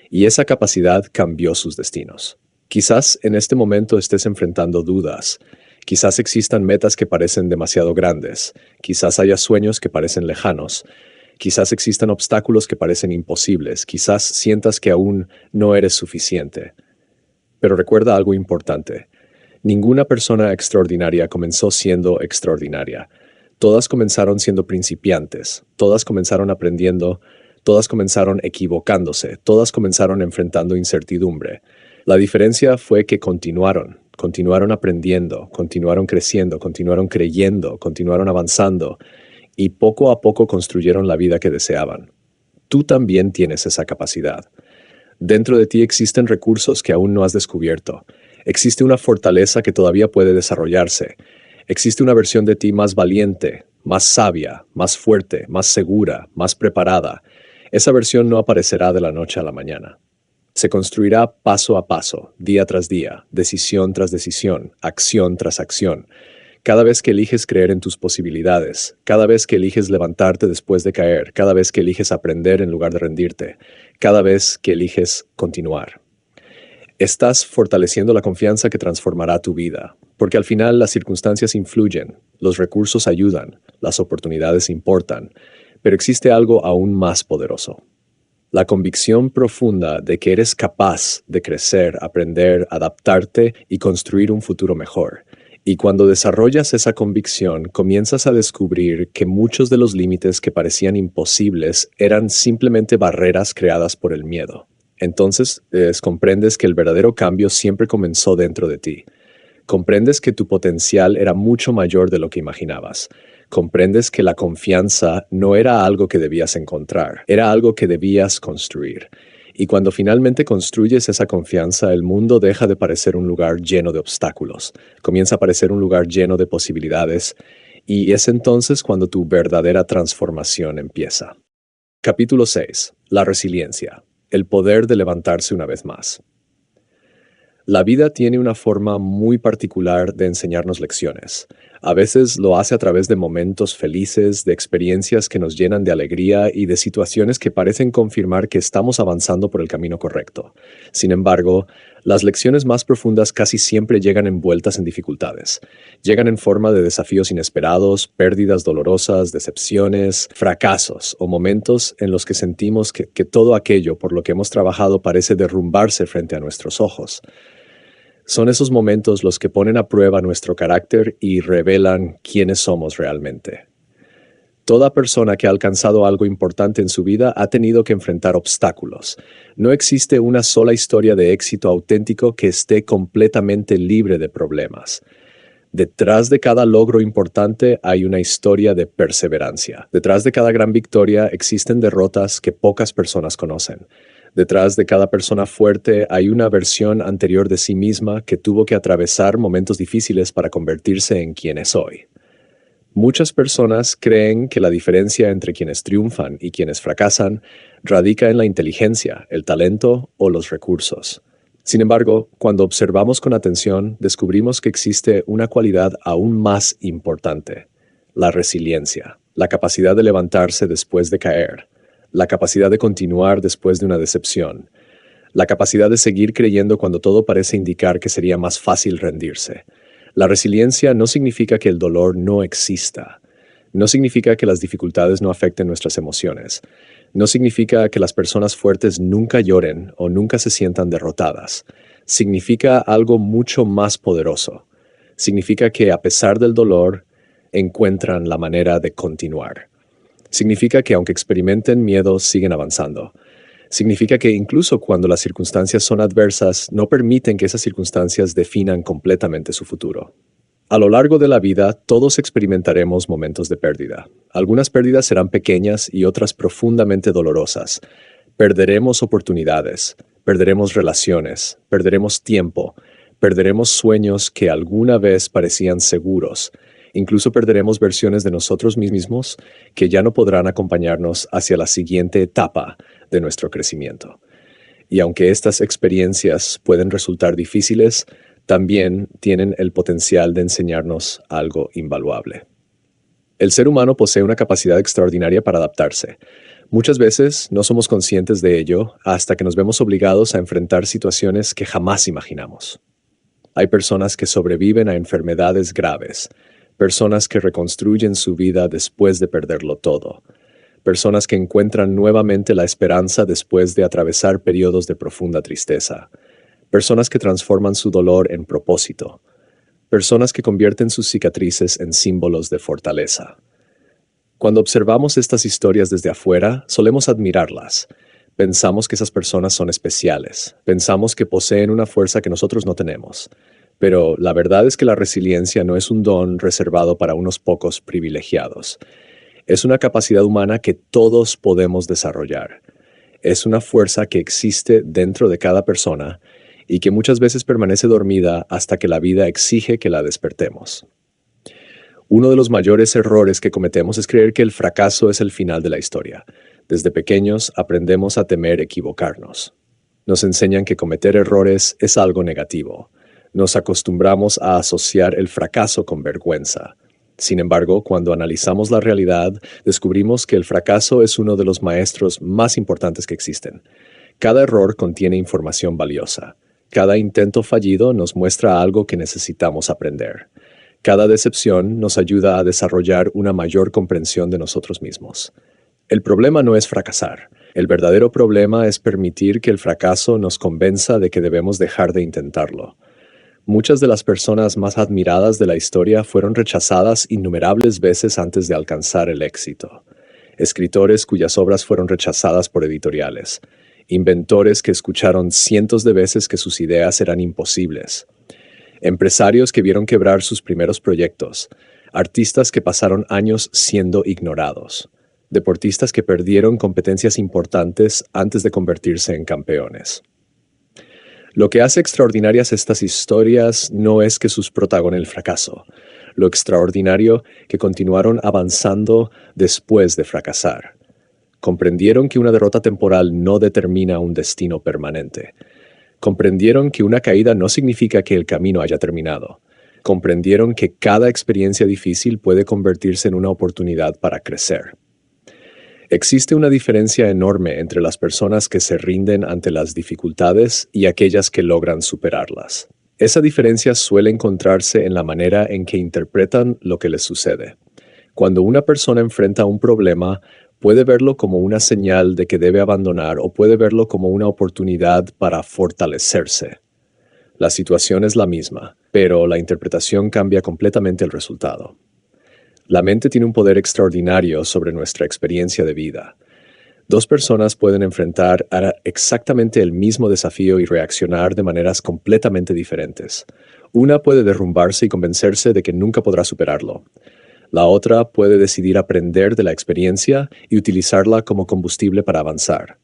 Y esa capacidad cambió sus destinos. Quizás en este momento estés enfrentando dudas. Quizás existan metas que parecen demasiado grandes. Quizás haya sueños que parecen lejanos. Quizás existan obstáculos que parecen imposibles. Quizás sientas que aún no eres suficiente. Pero recuerda algo importante. Ninguna persona extraordinaria comenzó siendo extraordinaria. Todas comenzaron siendo principiantes. Todas comenzaron aprendiendo. Todas comenzaron equivocándose. Todas comenzaron enfrentando incertidumbre. La diferencia fue que continuaron, continuaron aprendiendo, continuaron creciendo, continuaron creyendo, continuaron avanzando y poco a poco construyeron la vida que deseaban. Tú también tienes esa capacidad. Dentro de ti existen recursos que aún no has descubierto. Existe una fortaleza que todavía puede desarrollarse. Existe una versión de ti más valiente, más sabia, más fuerte, más segura, más preparada. Esa versión no aparecerá de la noche a la mañana. Se construirá paso a paso, día tras día, decisión tras decisión, acción tras acción. Cada vez que eliges creer en tus posibilidades, cada vez que eliges levantarte después de caer, cada vez que eliges aprender en lugar de rendirte, cada vez que eliges continuar. Estás fortaleciendo la confianza que transformará tu vida, porque al final las circunstancias influyen, los recursos ayudan, las oportunidades importan, pero existe algo aún más poderoso. La convicción profunda de que eres capaz de crecer, aprender, adaptarte y construir un futuro mejor. Y cuando desarrollas esa convicción, comienzas a descubrir que muchos de los límites que parecían imposibles eran simplemente barreras creadas por el miedo. Entonces, comprendes que el verdadero cambio siempre comenzó dentro de ti. Comprendes que tu potencial era mucho mayor de lo que imaginabas. Comprendes que la confianza no era algo que debías encontrar, era algo que debías construir. Y cuando finalmente construyes esa confianza, el mundo deja de parecer un lugar lleno de obstáculos, comienza a parecer un lugar lleno de posibilidades, y es entonces cuando tu verdadera transformación empieza. Capítulo 6. La resiliencia. El poder de levantarse una vez más. La vida tiene una forma muy particular de enseñarnos lecciones. A veces lo hace a través de momentos felices, de experiencias que nos llenan de alegría y de situaciones que parecen confirmar que estamos avanzando por el camino correcto. Sin embargo, las lecciones más profundas casi siempre llegan envueltas en dificultades. Llegan en forma de desafíos inesperados, pérdidas dolorosas, decepciones, fracasos o momentos en los que sentimos que todo aquello por lo que hemos trabajado parece derrumbarse frente a nuestros ojos. Son esos momentos los que ponen a prueba nuestro carácter y revelan quiénes somos realmente. Toda persona que ha alcanzado algo importante en su vida ha tenido que enfrentar obstáculos. No existe una sola historia de éxito auténtico que esté completamente libre de problemas. Detrás de cada logro importante hay una historia de perseverancia. Detrás de cada gran victoria existen derrotas que pocas personas conocen. Detrás de cada persona fuerte hay una versión anterior de sí misma que tuvo que atravesar momentos difíciles para convertirse en quien es hoy. Muchas personas creen que la diferencia entre quienes triunfan y quienes fracasan radica en la inteligencia, el talento o los recursos. Sin embargo, cuando observamos con atención, descubrimos que existe una cualidad aún más importante: la resiliencia, la capacidad de levantarse después de caer, la capacidad de continuar después de una decepción, la capacidad de seguir creyendo cuando todo parece indicar que sería más fácil rendirse. La resiliencia no significa que el dolor no exista. No significa que las dificultades no afecten nuestras emociones. No significa que las personas fuertes nunca lloren o nunca se sientan derrotadas. Significa algo mucho más poderoso. Significa que a pesar del dolor, encuentran la manera de continuar. Significa que aunque experimenten miedo, siguen avanzando. Significa que incluso cuando las circunstancias son adversas, no permiten que esas circunstancias definan completamente su futuro. A lo largo de la vida, todos experimentaremos momentos de pérdida. Algunas pérdidas serán pequeñas y otras profundamente dolorosas. Perderemos oportunidades, perderemos relaciones, perderemos tiempo, perderemos sueños que alguna vez parecían seguros. Incluso perderemos versiones de nosotros mismos que ya no podrán acompañarnos hacia la siguiente etapa de nuestro crecimiento. Y aunque estas experiencias pueden resultar difíciles, también tienen el potencial de enseñarnos algo invaluable. El ser humano posee una capacidad extraordinaria para adaptarse. Muchas veces no somos conscientes de ello hasta que nos vemos obligados a enfrentar situaciones que jamás imaginamos. Hay personas que sobreviven a enfermedades graves, personas que reconstruyen su vida después de perderlo todo, personas que encuentran nuevamente la esperanza después de atravesar periodos de profunda tristeza, personas que transforman su dolor en propósito, personas que convierten sus cicatrices en símbolos de fortaleza. Cuando observamos estas historias desde afuera, solemos admirarlas. Pensamos que esas personas son especiales, pensamos que poseen una fuerza que nosotros no tenemos. Pero la verdad es que la resiliencia no es un don reservado para unos pocos privilegiados. Es una capacidad humana que todos podemos desarrollar. Es una fuerza que existe dentro de cada persona y que muchas veces permanece dormida hasta que la vida exige que la despertemos. Uno de los mayores errores que cometemos es creer que el fracaso es el final de la historia. Desde pequeños aprendemos a temer equivocarnos. Nos enseñan que cometer errores es algo negativo. Nos acostumbramos a asociar el fracaso con vergüenza. Sin embargo, cuando analizamos la realidad, descubrimos que el fracaso es uno de los maestros más importantes que existen. Cada error contiene información valiosa. Cada intento fallido nos muestra algo que necesitamos aprender. Cada decepción nos ayuda a desarrollar una mayor comprensión de nosotros mismos. El problema no es fracasar. El verdadero problema es permitir que el fracaso nos convenza de que debemos dejar de intentarlo. Muchas de las personas más admiradas de la historia fueron rechazadas innumerables veces antes de alcanzar el éxito. Escritores cuyas obras fueron rechazadas por editoriales. Inventores que escucharon cientos de veces que sus ideas eran imposibles. Empresarios que vieron quebrar sus primeros proyectos. Artistas que pasaron años siendo ignorados. Deportistas que perdieron competencias importantes antes de convertirse en campeones. Lo que hace extraordinarias estas historias no es que sus protagonistas el fracaso. Lo extraordinario que continuaron avanzando después de fracasar. Comprendieron que una derrota temporal no determina un destino permanente. Comprendieron que una caída no significa que el camino haya terminado. Comprendieron que cada experiencia difícil puede convertirse en una oportunidad para crecer. Existe una diferencia enorme entre las personas que se rinden ante las dificultades y aquellas que logran superarlas. Esa diferencia suele encontrarse en la manera en que interpretan lo que les sucede. Cuando una persona enfrenta un problema, puede verlo como una señal de que debe abandonar o puede verlo como una oportunidad para fortalecerse. La situación es la misma, pero la interpretación cambia completamente el resultado. La mente tiene un poder extraordinario sobre nuestra experiencia de vida. Dos personas pueden enfrentar exactamente el mismo desafío y reaccionar de maneras completamente diferentes. Una puede derrumbarse y convencerse de que nunca podrá superarlo. La otra puede decidir aprender de la experiencia y utilizarla como combustible para avanzar.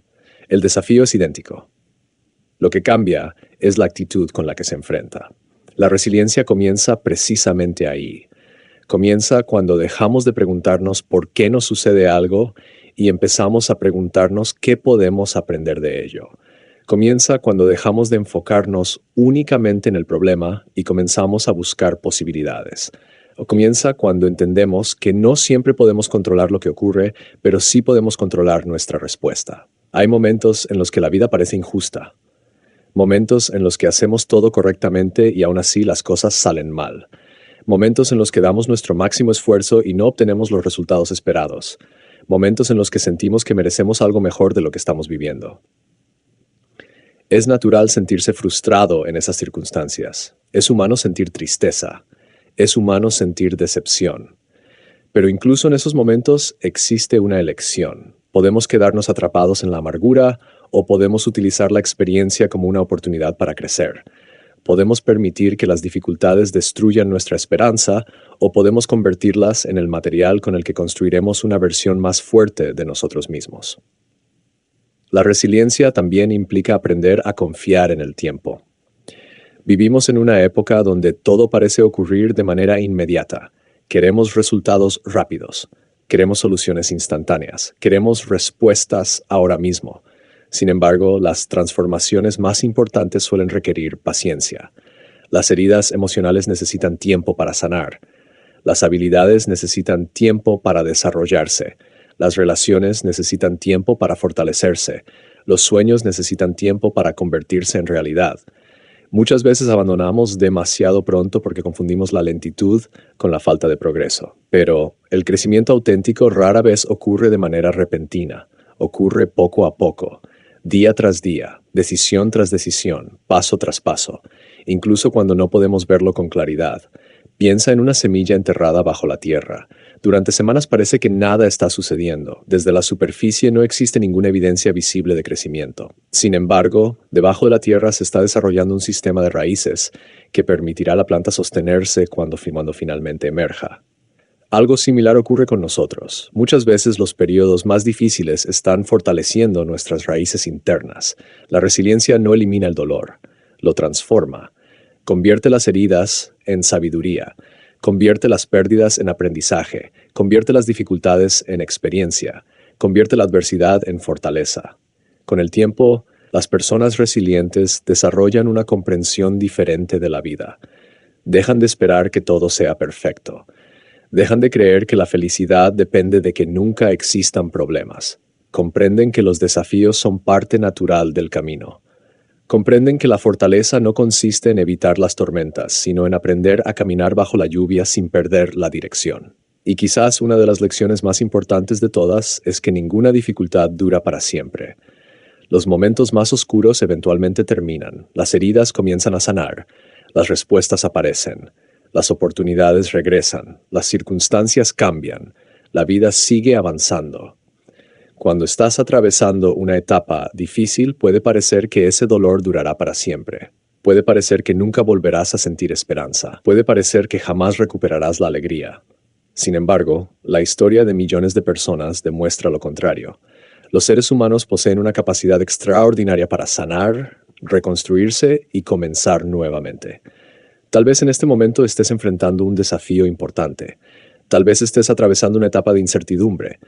El desafío es idéntico. Lo que cambia es la actitud con la que se enfrenta. La resiliencia comienza precisamente ahí. Comienza cuando dejamos de preguntarnos por qué nos sucede algo y empezamos a preguntarnos qué podemos aprender de ello. Comienza cuando dejamos de enfocarnos únicamente en el problema y comenzamos a buscar posibilidades. O comienza cuando entendemos que no siempre podemos controlar lo que ocurre, pero sí podemos controlar nuestra respuesta. Hay momentos en los que la vida parece injusta. Momentos en los que hacemos todo correctamente y aún así las cosas salen mal. Momentos en los que damos nuestro máximo esfuerzo y no obtenemos los resultados esperados. Momentos en los que sentimos que merecemos algo mejor de lo que estamos viviendo. Es natural sentirse frustrado en esas circunstancias. Es humano sentir tristeza. Es humano sentir decepción. Pero incluso en esos momentos existe una elección. Podemos quedarnos atrapados en la amargura o podemos utilizar la experiencia como una oportunidad para crecer. Podemos permitir que las dificultades destruyan nuestra esperanza o podemos convertirlas en el material con el que construiremos una versión más fuerte de nosotros mismos. La resiliencia también implica aprender a confiar en el tiempo. Vivimos en una época donde todo parece ocurrir de manera inmediata. Queremos resultados rápidos. Queremos soluciones instantáneas. Queremos respuestas ahora mismo. Sin embargo, las transformaciones más importantes suelen requerir paciencia. Las heridas emocionales necesitan tiempo para sanar. Las habilidades necesitan tiempo para desarrollarse. Las relaciones necesitan tiempo para fortalecerse. Los sueños necesitan tiempo para convertirse en realidad. Muchas veces abandonamos demasiado pronto porque confundimos la lentitud con la falta de progreso. Pero el crecimiento auténtico rara vez ocurre de manera repentina. Ocurre poco a poco. Día tras día, decisión tras decisión, paso tras paso, incluso cuando no podemos verlo con claridad. Piensa en una semilla enterrada bajo la tierra. Durante semanas parece que nada está sucediendo. Desde la superficie no existe ninguna evidencia visible de crecimiento. Sin embargo, debajo de la tierra se está desarrollando un sistema de raíces que permitirá a la planta sostenerse cuando finalmente emerja. Algo similar ocurre con nosotros. Muchas veces los periodos más difíciles están fortaleciendo nuestras raíces internas. La resiliencia no elimina el dolor, lo transforma. Convierte las heridas en sabiduría, convierte las pérdidas en aprendizaje, convierte las dificultades en experiencia, convierte la adversidad en fortaleza. Con el tiempo, las personas resilientes desarrollan una comprensión diferente de la vida. Dejan de esperar que todo sea perfecto. Dejan de creer que la felicidad depende de que nunca existan problemas. Comprenden que los desafíos son parte natural del camino. Comprenden que la fortaleza no consiste en evitar las tormentas, sino en aprender a caminar bajo la lluvia sin perder la dirección. Y quizás una de las lecciones más importantes de todas es que ninguna dificultad dura para siempre. Los momentos más oscuros eventualmente terminan, las heridas comienzan a sanar, las respuestas aparecen, las oportunidades regresan, las circunstancias cambian, la vida sigue avanzando. Cuando estás atravesando una etapa difícil, puede parecer que ese dolor durará para siempre. Puede parecer que nunca volverás a sentir esperanza. Puede parecer que jamás recuperarás la alegría. Sin embargo, la historia de millones de personas demuestra lo contrario. Los seres humanos poseen una capacidad extraordinaria para sanar, reconstruirse y comenzar nuevamente. Tal vez en este momento estés enfrentando un desafío importante. Tal vez estés atravesando una etapa de incertidumbre.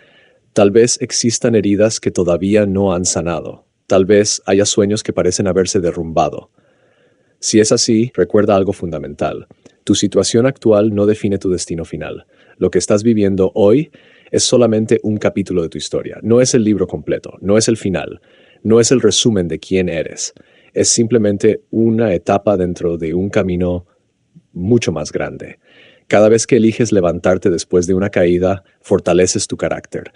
Tal vez existan heridas que todavía no han sanado. Tal vez haya sueños que parecen haberse derrumbado. Si es así, recuerda algo fundamental. Tu situación actual no define tu destino final. Lo que estás viviendo hoy es solamente un capítulo de tu historia. No es el libro completo, no es el final, no es el resumen de quién eres. Es simplemente una etapa dentro de un camino mucho más grande. Cada vez que eliges levantarte después de una caída, fortaleces tu carácter.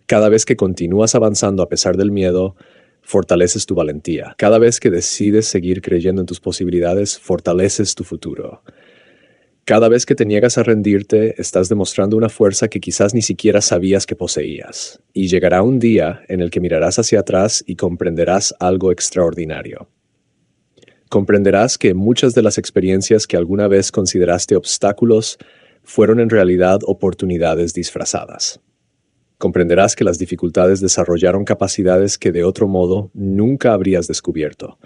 Cada vez que continúas avanzando a pesar del miedo, fortaleces tu valentía. Cada vez que decides seguir creyendo en tus posibilidades, fortaleces tu futuro. Cada vez que te niegas a rendirte, estás demostrando una fuerza que quizás ni siquiera sabías que poseías. Y llegará un día en el que mirarás hacia atrás y comprenderás algo extraordinario. Comprenderás que muchas de las experiencias que alguna vez consideraste obstáculos fueron en realidad oportunidades disfrazadas. Comprenderás que las dificultades desarrollaron capacidades que de otro modo nunca habrías descubierto.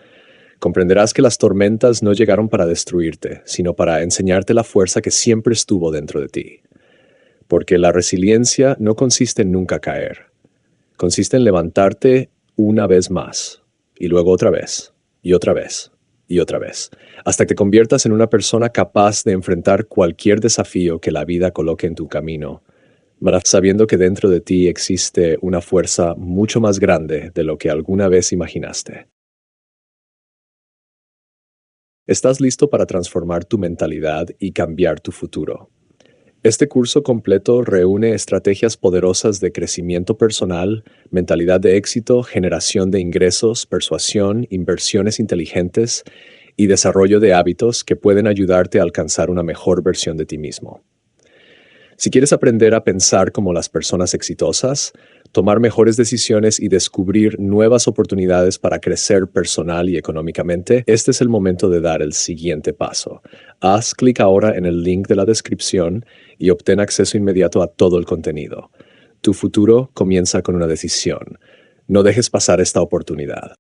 Comprenderás que las tormentas no llegaron para destruirte, sino para enseñarte la fuerza que siempre estuvo dentro de ti. Porque la resiliencia no consiste en nunca caer. Consiste en levantarte una vez más, y luego otra vez, y otra vez, y otra vez, hasta que te conviertas en una persona capaz de enfrentar cualquier desafío que la vida coloque en tu camino, sabiendo que dentro de ti existe una fuerza mucho más grande de lo que alguna vez imaginaste. Estás listo para transformar tu mentalidad y cambiar tu futuro. Este curso completo reúne estrategias poderosas de crecimiento personal, mentalidad de éxito, generación de ingresos, persuasión, inversiones inteligentes y desarrollo de hábitos que pueden ayudarte a alcanzar una mejor versión de ti mismo. Si quieres aprender a pensar como las personas exitosas, tomar mejores decisiones y descubrir nuevas oportunidades para crecer personal y económicamente, este es el momento de dar el siguiente paso. Haz clic ahora en el link de la descripción y obtén acceso inmediato a todo el contenido. Tu futuro comienza con una decisión. No dejes pasar esta oportunidad.